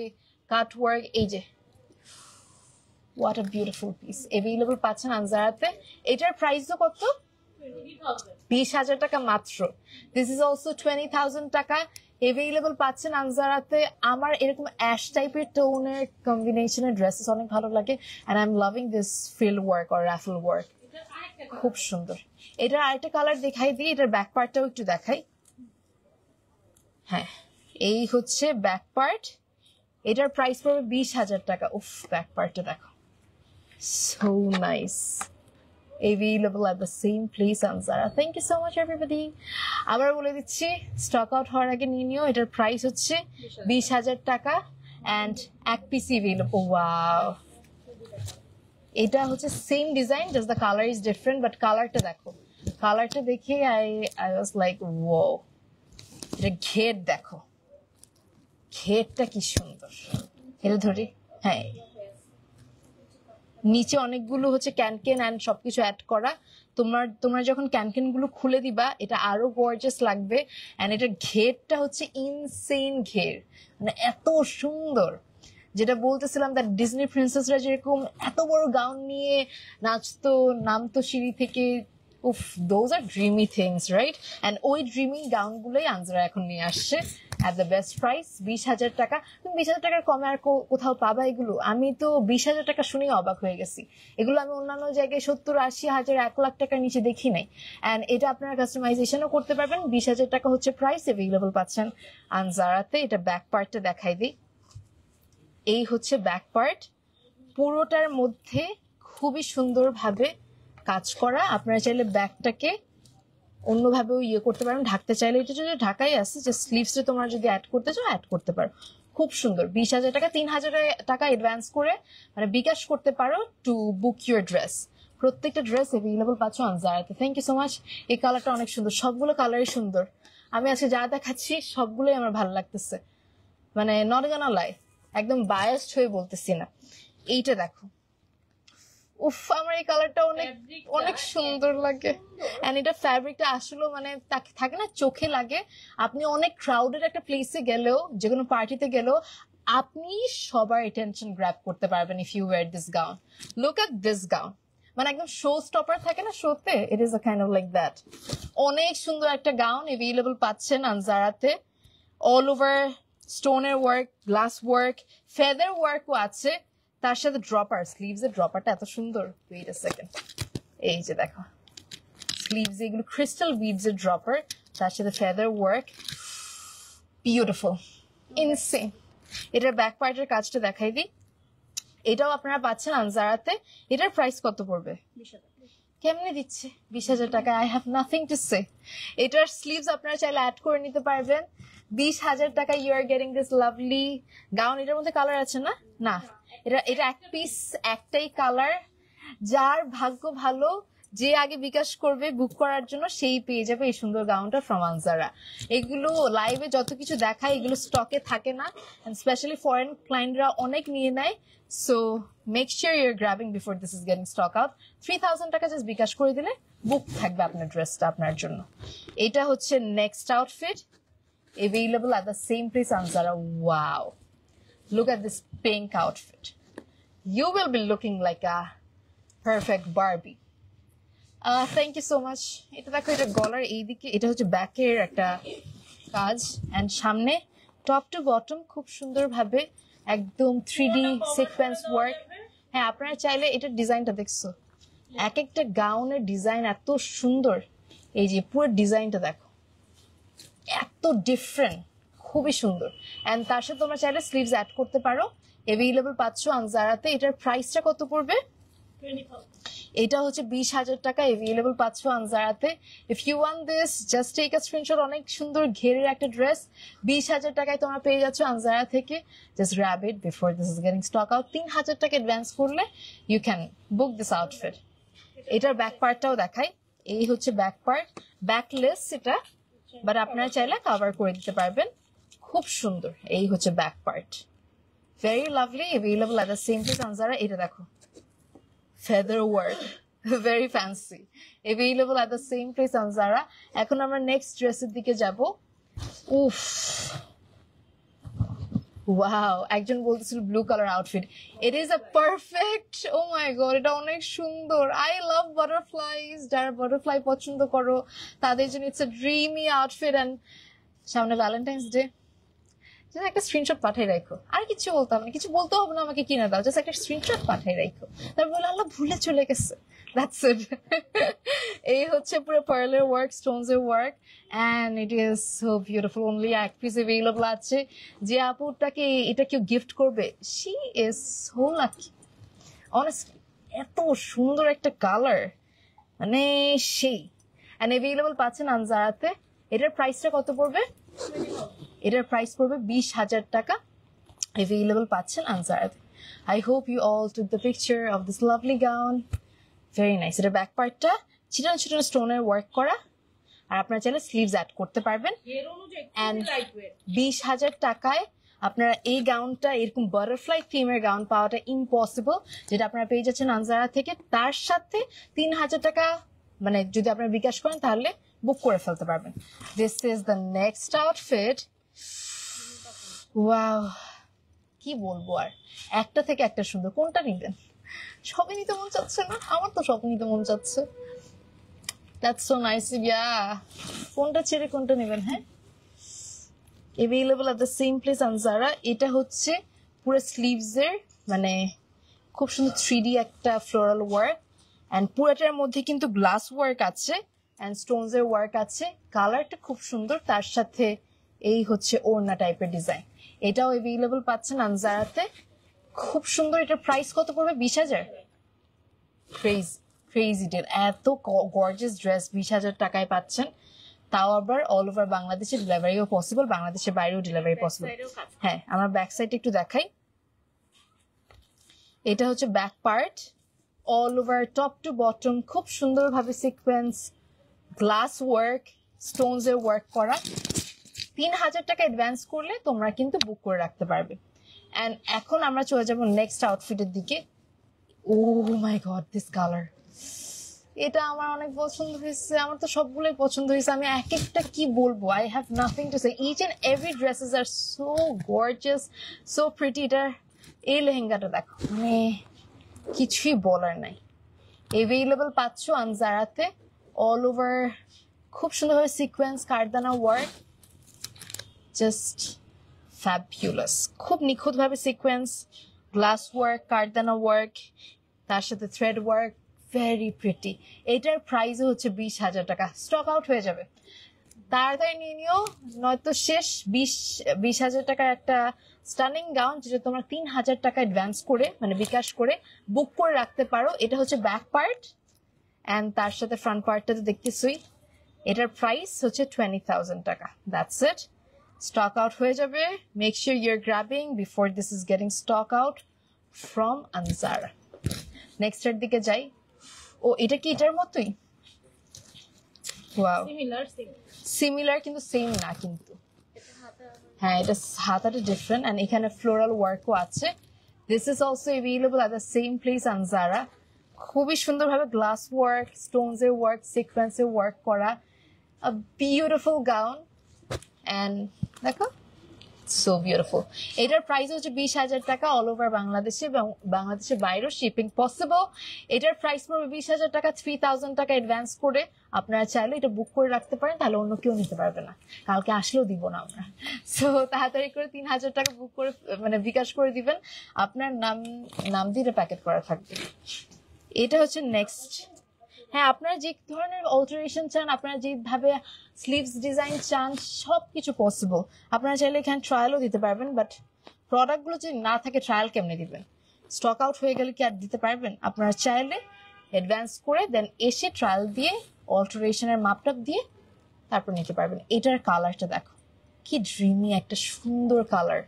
কাট ওয়ার্ক এই যে what a beautiful piece available পাচ্ছেন আনজারাতে এটার প্রাইসও কত 20,000 টাকা মাত্র this is also 20,000 টাকা अवेलेबल পাচ্ছেন আনজারাতে আমার এরকম অ্যাশ টাইপের টোনের কম্বিনেশনের ড্রেসেস অনেক ভালো লাগে and I'm loving this frill work or raffle work খুব সুন্দর এটার আরেকটা কালার দেখাই দিই এটার ব্যাক পার্টটাও একটু দেখাই হ্যাঁ এই হচ্ছে ব্যাক পার্ট এটার প্রাইস পড়বে 20,000 টাকা উফ ব্যাক পার্টটা দেখো so nice available at the same place on Zara. Thank you so much everybody. আবার বলে দিচ্ছি স্টক আউট হওয়ার আগে নিয়ে নিও। এটার প্রাইস হচ্ছে 20,000 টাকা and এক পিস available. Wow, এটা হচ্ছে same design, just the colour is different, but কালারটা দেখো, কালারটা দেখে I was like wow. এটা ঘের দেখো, ঘেরটা কি সুন্দর। এটা ধরি, হ্যাঁ নিচে অনেকগুলো হচ্ছে ক্যানকেন এন্ড সবকিছু অ্যাড করা। তোমরা যখন ক্যানকেন গুলো খুলে দিবা এটা আরো গর্জিয়াস লাগবে। এন্ড এটার ঘেরটা হচ্ছে ইনসেন ঘের, মানে এত সুন্দর। যেটা বলতেছিলাম দ্যাট ডিজনি প্রিন্সেসরা যেরকম এত বড় গাউন নিয়ে নাচতো, নামতো সিঁড়ি থেকে, উফ, those are dreamy things, right? And ওই ড্রিমি গাউন গুলোই আনজারা এখন নিয়ে আসছে at the best price, 20,000 টাকা। তুমি 20,000 টাকার কমে আর কোথাও পাবা এগুলো? আমি তো 20,000 টাকা শুনেই অবাক হয়ে গেছি। এগুলো আমি অন্যান্য জায়গায় 70, 80 হাজার, 1 লাখ টাকার নিচে দেখি নাই। এন্ড এটা আপনারা কাস্টমাইজেশনও করতে পারবেন। 20,000 টাকা হচ্ছে প্রাইস, অ্যাভেলেবল পাচ্ছেন আনজারাতে। এটা ব্যাক পার্টটা দেখাই দিই। এই হচ্ছে ব্যাক পার্ট, পুরোটার মধ্যে খুবই সুন্দরভাবে কাজ করা। আপনারা চাইলে ব্যাকটাকে অন্যভাবেও করতে পারেন, ঢাকতে চাইলে এটা যদি ঢাকাই আছে, যে স্লিভসে তোমরা যদি অ্যাড করতে চাও অ্যাড করতে পারো। খুব সুন্দর। 20,000 টাকা, 3,000 টাকা অ্যাডভান্স করে মানে বিকাশ করতে পারো টু বুক ইউর ড্রেস। প্রত্যেকটা ড্রেস অ্যাভেলেবল পাচ্ছ আনজারাতে। Thank you so much. এই কালারটা অনেক সুন্দর, সবগুলো কালারই সুন্দর। আমি আজকে যা দেখাচ্ছি সবগুলোই আমার ভালো লাগতেছে, মানে নট গোনা লাই, একদম বায়াসড হয়ে বলতেছি না। এইটা দেখো, উফ, আমার এই কালারটা অনেক অনেক সুন্দর লাগে। এন্ড এটা ফ্যাব্রিকটা আসলে মানে থাকে না, চোখে লাগে। আপনি অনেক ক্রাউডেড একটা প্লেসে গেলেও, যে কোনো পার্টিতে গেলেও আপনি সবার অ্যাটেনশন গ্র্যাব করতে পারবেন if you wear this gown. Look at this gown, মানে একদম শো স্টপার থাকে না শোতে, it is a kind of like that. অনেক সুন্দর একটা গাউন অ্যাভেলেবল পাচ্ছেন আনজারাতে। অল ওভার স্টোনের ওয়ার্ক, গ্লাস ওয়ার্ক, ফেদার ওয়ার্কও আছে। তার সাথে ড্রপার, স্লিভস এর ড্রপারটা এত সুন্দর। ওয়েট আ সেকেন্ড, এই যে দেখো স্লিভস, এগুলো ক্রিস্টাল বিডস এর ড্রপার, তার সাথে ফেদার ওয়ার্ক, বিউটিফুল, ইনসেন। এটার ব্যাক পার্টের কাজটা দেখাই দিই। এটাও আপনারা পাচ্ছেন আনজারাতে। এটার প্রাইস কত পড়বে? কেমনে দিচ্ছে 20,000 টাকা? আই হ্যাভ নাথিং টু সে। এটার স্লিভস আপনারা চাইলে অ্যাড করে নিতে পারবেন। 20,000 টাকা you are getting this lovely gown. এটার মধ্যে কালার আছে না? না, এটা এক পিস, একটাই কালার। যার ভাগ্য ভালো, যে আগে বিকাশ করবে বুক করার জন্য, সেই পেয়ে যাবে এই সুন্দর গাউনটা ফ্রম আনজারা। এগুলো লাইভে যত কিছু দেখায় এগুলো স্টকে থাকে না, স্পেশালি ফরেন ক্লায়েন্টরা অনেক নিয়ে নেয়। So make sure you are grabbing before this is getting stock out. 3,000 টাকা জাস্ট বিকাশ করে দিলে বুক থাকবে আপনার ড্রেসটা আপনার জন্য। এটা হচ্ছে next outfit, available at the same place on Zara. Wow, look at this pink outfit. You will be looking like a perfect Barbie. Thank you so much. এটা দেখো, এটা গলার এইদিকে, এটা হচ্ছে ব্যাকের একটা কাজ, এন্ড সামনে টপ টু বটম খুব সুন্দর ভাবে একদম 3D সিকোয়েন্স ওয়ার্ক। হ্যাঁ, আপনারা চাইলে এটার ডিজাইনটা দেখছো, এক একটা গাউনের ডিজাইন এত সুন্দর। এই যে পুরো ডিজাইনটা দেখো, এত ডিফারেন্ট, খুবই সুন্দর। এন্ড তার সাথে তোমরা চাইলে স্লিভস অ্যাড করতে পারো। অ্যাভেলেবল পাচ্ছ আনজারাতে। এটার প্রাইসটা কত পড়বে? 20,000। এটা হচ্ছে 20,000 টাকা অ্যাভেলেবল পাচ্ছ আনজারাতে। If you want this, just take a screenshot. অনেক সুন্দর ঘেরের একটা ড্রেস 20,000 টাকায় তোমরা পেয়ে যাচ্ছ আনজারা থেকে। Just grab it before this is getting stock out. 3,000 টাকা অ্যাডভান্স করলে you can book this outfit. এটার ব্যাক পার্টটাও দেখাই। এই হচ্ছে ব্যাক পার্ট, ব্যাকলেস এটা, বাট আপনারা চাইলে কভার করে দিতে পারবেন। খুব সুন্দর। এই হচ্ছে back part, very lovely, available at the same place Anjara. এটা দেখো, feather work, very fancy, available at the same place on Zara. এখন আমরা নেক্সট ড্রেসের দিকে যাব। উফ, ওয়াও, একজন বলতেছিল blue colour outfit. It is a perfect, oh my god, এটা অনেক সুন্দর। I love butterflies. যারা বাটারফ্লাই পছন্দ করো তাদের জন্য it's a dreamy outfit. And সামনে ভ্যালেন্টাইন্স ডে, একটা স্ক্রিনশট পাঠাই রাখো। আর কিছু বলতাম না, কিছু বলতে হবে না আমাকে কিনে দাও, জাস্ট একটা স্ক্রিনশট পাঠাই রাখো। তারপর বলে আল্লাহ ভুলে চলে গেছে, দ্যাটস ইট। এই হচ্ছে পুরো পার্লের ওয়ার্ক, স্টোনস এর work, and it is so beautiful. Only এক পিস অ্যাভেলেবল আছে। যে আপুটাকে এটা কেউ গিফট করবে, she is so lucky honestly. এত সুন্দর একটা কালার, মানে সেই এন্ড अवेलेबल পাচ্ছেন আনজারাতে। এটার প্রাইসটা কত পড়বে? এটার প্রাইস পড়বে 20,000 টাকা। अवेलेबल পাচ্ছেন আনজারাতে। I hope you all took the picture of this lovely gown. Very nice. এটা ব্যাক পার্টটা চিটান চিটান স্টোনের ওয়ার্ক করা, আর আপনারা চাইলে স্লিভস অ্যাড করতে পারবেন। এন্ড 20,000 টাকায় আপনারা এই গাউনটা, এরকম বাটারফ্লাই থিমের গাউন পাওয়াটা ইম্পসিবল, যেটা আপনারা পেয়ে যাচ্ছেন আনজারা থেকে। তার সাথে 3,000 টাকা মানে যদি আপনারা বিকাশ করেন তাহলে বুক করে ফেলতে পারবেন। This is the next outfit. Wow, কি বলবো আর, একটা থেকে একটা সুন্দর। কোনটা নিবেন? সবই নিতে মন চাচ্ছে না? আমার তো সব নিতে মন চাচ্ছে। That's so nice. Yeah. কোনটা ছেড়ে কোনটা নেবেন? হ্যাঁ, available at the same place on Zara. এটা হচ্ছে পুরো স্লিভস এর মানে খুব সুন্দর 3D একটা ফ্লোরাল ওয়ার্ক, এন্ড পুরোটার মধ্যে কিন্তু গ্লাস ওয়ার্ক আছে এন্ড স্টোনস এর ওয়ার্ক আছে। কালারটা খুব সুন্দর, তার সাথে এই হচ্ছে ওড়না টাইপের ডিজাইন। এটাও available পাচ্ছেন আনজারাতে। খুব সুন্দর। এটার প্রাইস কত পড়বে? 20,000। Crazy deal. এত গর্জিয়াস ড্রেস 20,000 টাকায় পাচ্ছেন, তাও আবার অল ওভার বাংলাদেশে ডেলিভারিও পসিবল, বাংলাদেশের বাইরেও ডেলিভারি পসিবল। হ্যাঁ, আমরা ব্যাক সাইডটা একটু দেখাই। এটা হচ্ছে back part, all over top to bottom খুব সুন্দরভাবে সিকোয়েন্স, গ্লাস ওয়ার্ক, স্টোনস এর ওয়ার্ক করা। 3,000 টাকা অ্যাডভান্স করলে তোমরা কিন্তু বুক করে রাখতে পারবে। এন্ড এখন আমরা চলে যাব নেক্সট আউটফিটের দিকে। ও মাই গড, দিস কালার, এটা আমার অনেক পছন্দ হয়েছে। আমার তো সবগুলোই পছন্দ হয়েছে, আমি এক একটা কি বলবো, I have nothing to say. Each and every dresses are so gorgeous, so pretty. এটার এই লেহেঙ্গাটা দেখো, মানে কিছুই বলার নাই। অ্যাভেলেবল পাচ্ছ আনজারাতে, অল ওভার খুব সুন্দরভাবে সিকোয়েন্স, কারদানা ওয়ার্ক, জাস্ট ফ্যাবুলাস। খুব নিখুঁতভাবে সিকোয়েন্স, গ্লাস ওয়ার্ক, কারদানা ওয়ার্ক, তার সাথে থ্রেড ওয়ার্ক, ভেরি প্রিটি। এটার প্রাইসও হচ্ছে 20,000 টাকা। স্টক আউট হয়ে যাবে, তাড়াতাড়ি নিয়ে নিও, নয়তো শেষ। 20,000 টাকার একটা স্টানিং গাউন, যেটা তোমরা 3,000 টাকা অ্যাডভান্স করে মানে বিকাশ করে বুক করে রাখতে পারো। এটা হচ্ছে ব্যাক পার্ট এন্ড তার সাথে ফ্রন্ট পার্টটা তো দেখতেছই। এটার প্রাইস হচ্ছে 20,000 টাকা। That's it. স্টক আউট হয়ে যাবে। Make sure your grabbing before this is getting stock out from Anzara. Next এর দিকে যাই। ও, এটা কি এটার মতোই? ওয়াও, সিমিলার কিন্তু সেম না কিন্তু। হ্যাঁ, এটা হাতাটা ডিফারেন্ট এন্ড এখানে ফ্লোরাল ওয়ার্কও আছে। This is also available at the same place Anjara. খুবই সুন্দরভাবে গ্লাস ওয়ার্ক, স্টোনস এর ওয়ার্ক, সিকোয়েন্সের ওয়ার্ক করা, আ বিউটিফুল গাউন। এন্ড দেখো, সো বিউটিফুল। এটার প্রাইস হচ্ছে 20,000 টাকা, অল ওভার বাংলাদেশে এবং বাংলাদেশের বাইরেও শিপিং পসিবল। এটার প্রাইস পড়বে 20,000 টাকা। 3,000 টাকা অ্যাডভান্স করে আপনারা চাইলে এটা বুক করে রাখতে পারেন, তাহলে অন্য কেউ নিতে পারবে না, কালকে আসলেও দিব না আমরা। সো তাড়াতাড়ি করে 3,000 টাকা বুক করে মানে বিকাশ করে দিবেন, আপনার নাম দিয়ে প্যাকেট করা থাকবে। এটা হচ্ছে নেক্সট। হ্যাঁ, আপনারা যে ধরনের অল্টারেশন চান, আপনারা যেভাবে স্লিভস ডিজাইন চান, সবকিছু পসিবল। আপনারা চাইলে এখানে ট্রায়ালও দিতে পারবেন, বাট প্রোডাক্টগুলো যদি না থাকে ট্রায়াল কেমনে দিবেন? স্টক আউট হয়ে গেলে কি আর দিতে পারবেন? আপনারা চাইলে অ্যাডভান্স করে দেন এসে ট্রায়াল দিয়ে অল্টারেশনের মাপটাপ দিয়ে তারপর নিতে পারবেন। এটার কালারটা দেখো, কি ড্রিমি একটা সুন্দর colour,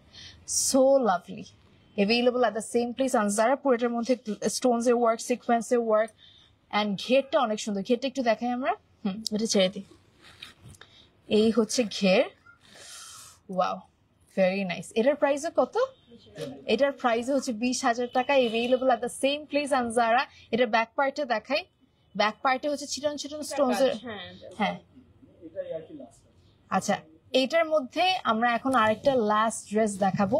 so lovely. Available at the same place Anjara. পুরোটার মধ্যে স্টোনস এর ওয়ার্ক, সিকোয়েন্সের ওয়ার্ক, এন্ড ঘেরটা অনেক সুন্দর। ঘেরটা একটু দেখাই আমরা। এটা ছেড়ে দিই। এই হচ্ছে ঘের। Wow, very nice. এটার প্রাইসও কত? এটার প্রাইস হচ্ছে 20,000 টাকা। Available at the same place Anjara. এটা ব্যাক পার্টে দেখাই। ব্যাক পার্টে হচ্ছে ছিটন ছিটন স্টোনস এর। হ্যাঁ, আচ্ছা, এইটার মধ্যে আমরা এখন আরেকটা লাস্ট ড্রেস দেখাবো,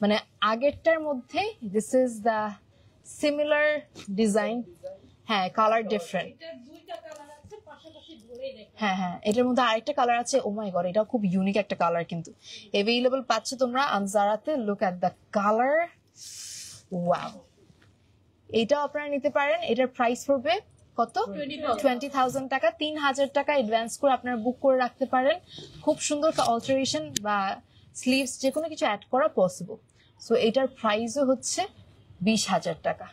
মানে আগেরটার মধ্যে। This is the similar design. হ্যাঁ, কালার ডিফারেন্ট। হ্যাঁ হ্যাঁ, এটার মধ্যে আরেকটা কালার আছে। ও মাই গড, এটাও খুব ইউনিক একটা কালার কিন্তু। অ্যাভেলেবল পাচ্ছ তোমরা আনজারাতে। Look at the colour, wow. এইটাও আপনারা নিতে পারেন। এটার প্রাইস পড়বে কত? 20,000 টাকা। 3,000 টাকা অ্যাডভান্স করে আপনারা বুক করে রাখতে পারেন। খুব সুন্দর অল্টারেশন বা স্লিভস যে কোনো কিছু অ্যাড করা পসিবল। সো এটার প্রাইসও হচ্ছে 20,000 টাকা।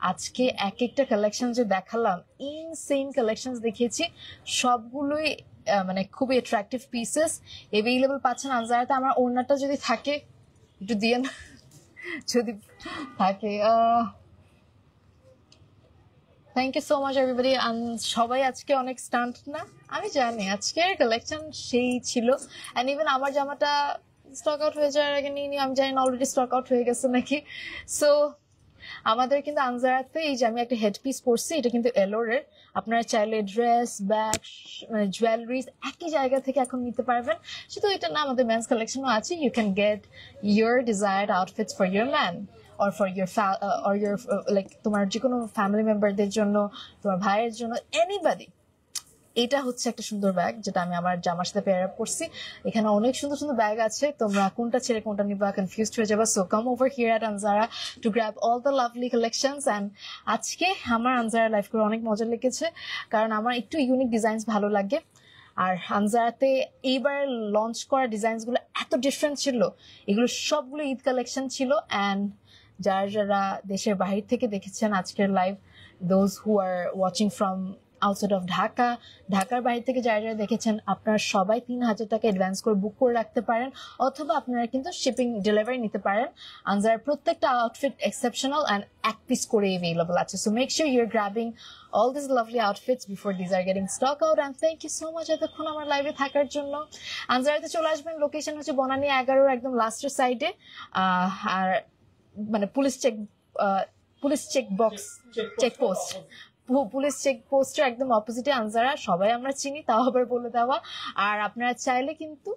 আজকে এক একটা কালেকশন যে দেখালাম, ইনসেইন কালেকশনস দেখিয়েছি, সবগুলোই মানে খুবই অ্যাট্রাকটিভ পিসেস এভেইলেবল পাচ্ছেন আনজারাতে। আমার ওড়নাটা যদি থাকে একটু দিয়ে না, যদি থাকে। Thank you so much everybody. সবাই আজকে অনেক স্টান্ট না, আমি জানি আজকের কালেকশন সেই ছিল। অ্যান্ড ইভেন আমার জামাটা স্টক আউট হয়ে যাওয়ার আগে নিয়ে আমি জানি না অলরেডি স্টক আউট হয়ে গেছে নাকি। সো আমাদের কিন্তু আনজারাতে এই যে আমি একটা হেড পিস পরছি, এটা কিন্তু এলোরের। আপনারা চাইলে ড্রেস, ব্যাগ, মানে জুয়েলারিজ একই জায়গা থেকে এখন নিতে পারবেন। শুধু এটা না, আমাদের মেন্স কালেকশনও আছে। You can get your desired outfits for your man or for your or your like তোমার যে কোনো ফ্যামিলি মেম্বারদের জন্য, তোমার ভাইয়ের জন্য, এনিবডি। এটা হচ্ছে একটা সুন্দর ব্যাগ যেটা আমি আমার জামার সাথে পেয়ার আপ করছি। এখানে অনেক সুন্দর সুন্দর ব্যাগ আছে, তোমরা কোনটা ছেড়ে কোনটা নিবা কনফিউজড হয়ে যাবা। So come over here at Anjara to grab all the lovely collections. And আজকে আমার আনজারা লাইফ করে অনেক মজা লেগেছে, কারণ আমার একটু ইউনিক ডিজাইনস ভালো লাগে। আর আনজারাতে এইবার লঞ্চ করা ডিজাইনসগুলো এত ডিফারেন্ট ছিল, এগুলো সবগুলো ঈদ কালেকশন ছিল। অ্যান্ড যারা যারা দেশের বাহির থেকে দেখেছেন আজকের live, those who are watching from outside of Dhaka, ঢাকার বাইরে থেকে যারা যারা দেখেছেন, আপনারা সবাই 3,000 টাকা অ্যাডভান্স করে বুক করে রাখতে পারেন, অথবা আপনারা কিন্তু শিপিং ডেলিভারি নিতে পারেন। আনজারার প্রত্যেকটা আউটফিট এক্সেপশনাল অ্যান্ড এক পিস করে অ্যাভেলেবল আছে। So make sure your grabbing all these lovely outfits before these are getting stock out. And thank you so much এতক্ষণ আমার লাইভে থাকার জন্য। আনজারাতে চলে আসবেন, লোকেশন হচ্ছে বনানী 11 একদম লাস্টের সাইডে। আর মানে পুলিশ চেক পোস্টের একদম অপোজিটে আনজারা, সবাই আমরা চিনি, তাও আবার বলে দেওয়া। আর আপনারা চাইলে কিন্তু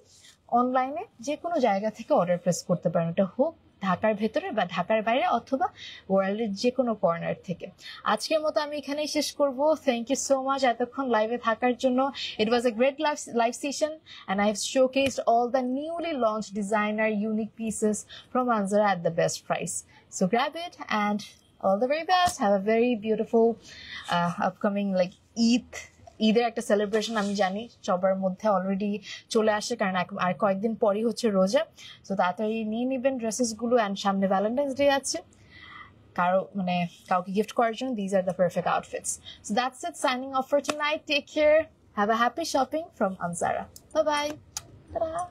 অনলাইনে যে কোনো জায়গা থেকে অর্ডার প্লেস করতে পারেন, এটা হোক ঢাকার ভেতরে বা ঢাকার বাইরে, অথবা ওয়ার্ল্ডের যে কোনো কর্নার থেকে। আজকের মতো আমি এখানেই শেষ করব। থ্যাংক ইউ সো মাচ এতক্ষণ লাইভে থাকার জন্য। It was a great live session and I have showcased all the newly launch designer unique pieces from Anjara at the best price. So grab it and all the very best. Have a very beautiful upcoming like ঈদের একটা celebration আমি জানি সবার মধ্যে already চলে আসে, কারণ আর কয়েকদিন পরই হচ্ছে রোজা। তো তাড়াতাড়ি নিয়ে নেবেন ড্রেসেস গুলো। অ্যান্ড সামনে ভ্যালেন্টাইন্স ডে আছে, কাউকে গিফট করার জন্য these are the perfect outfits. So that's it, signing off for tonight. Take care, have a happy shopping from Anzara. Bye bye. Ta-da.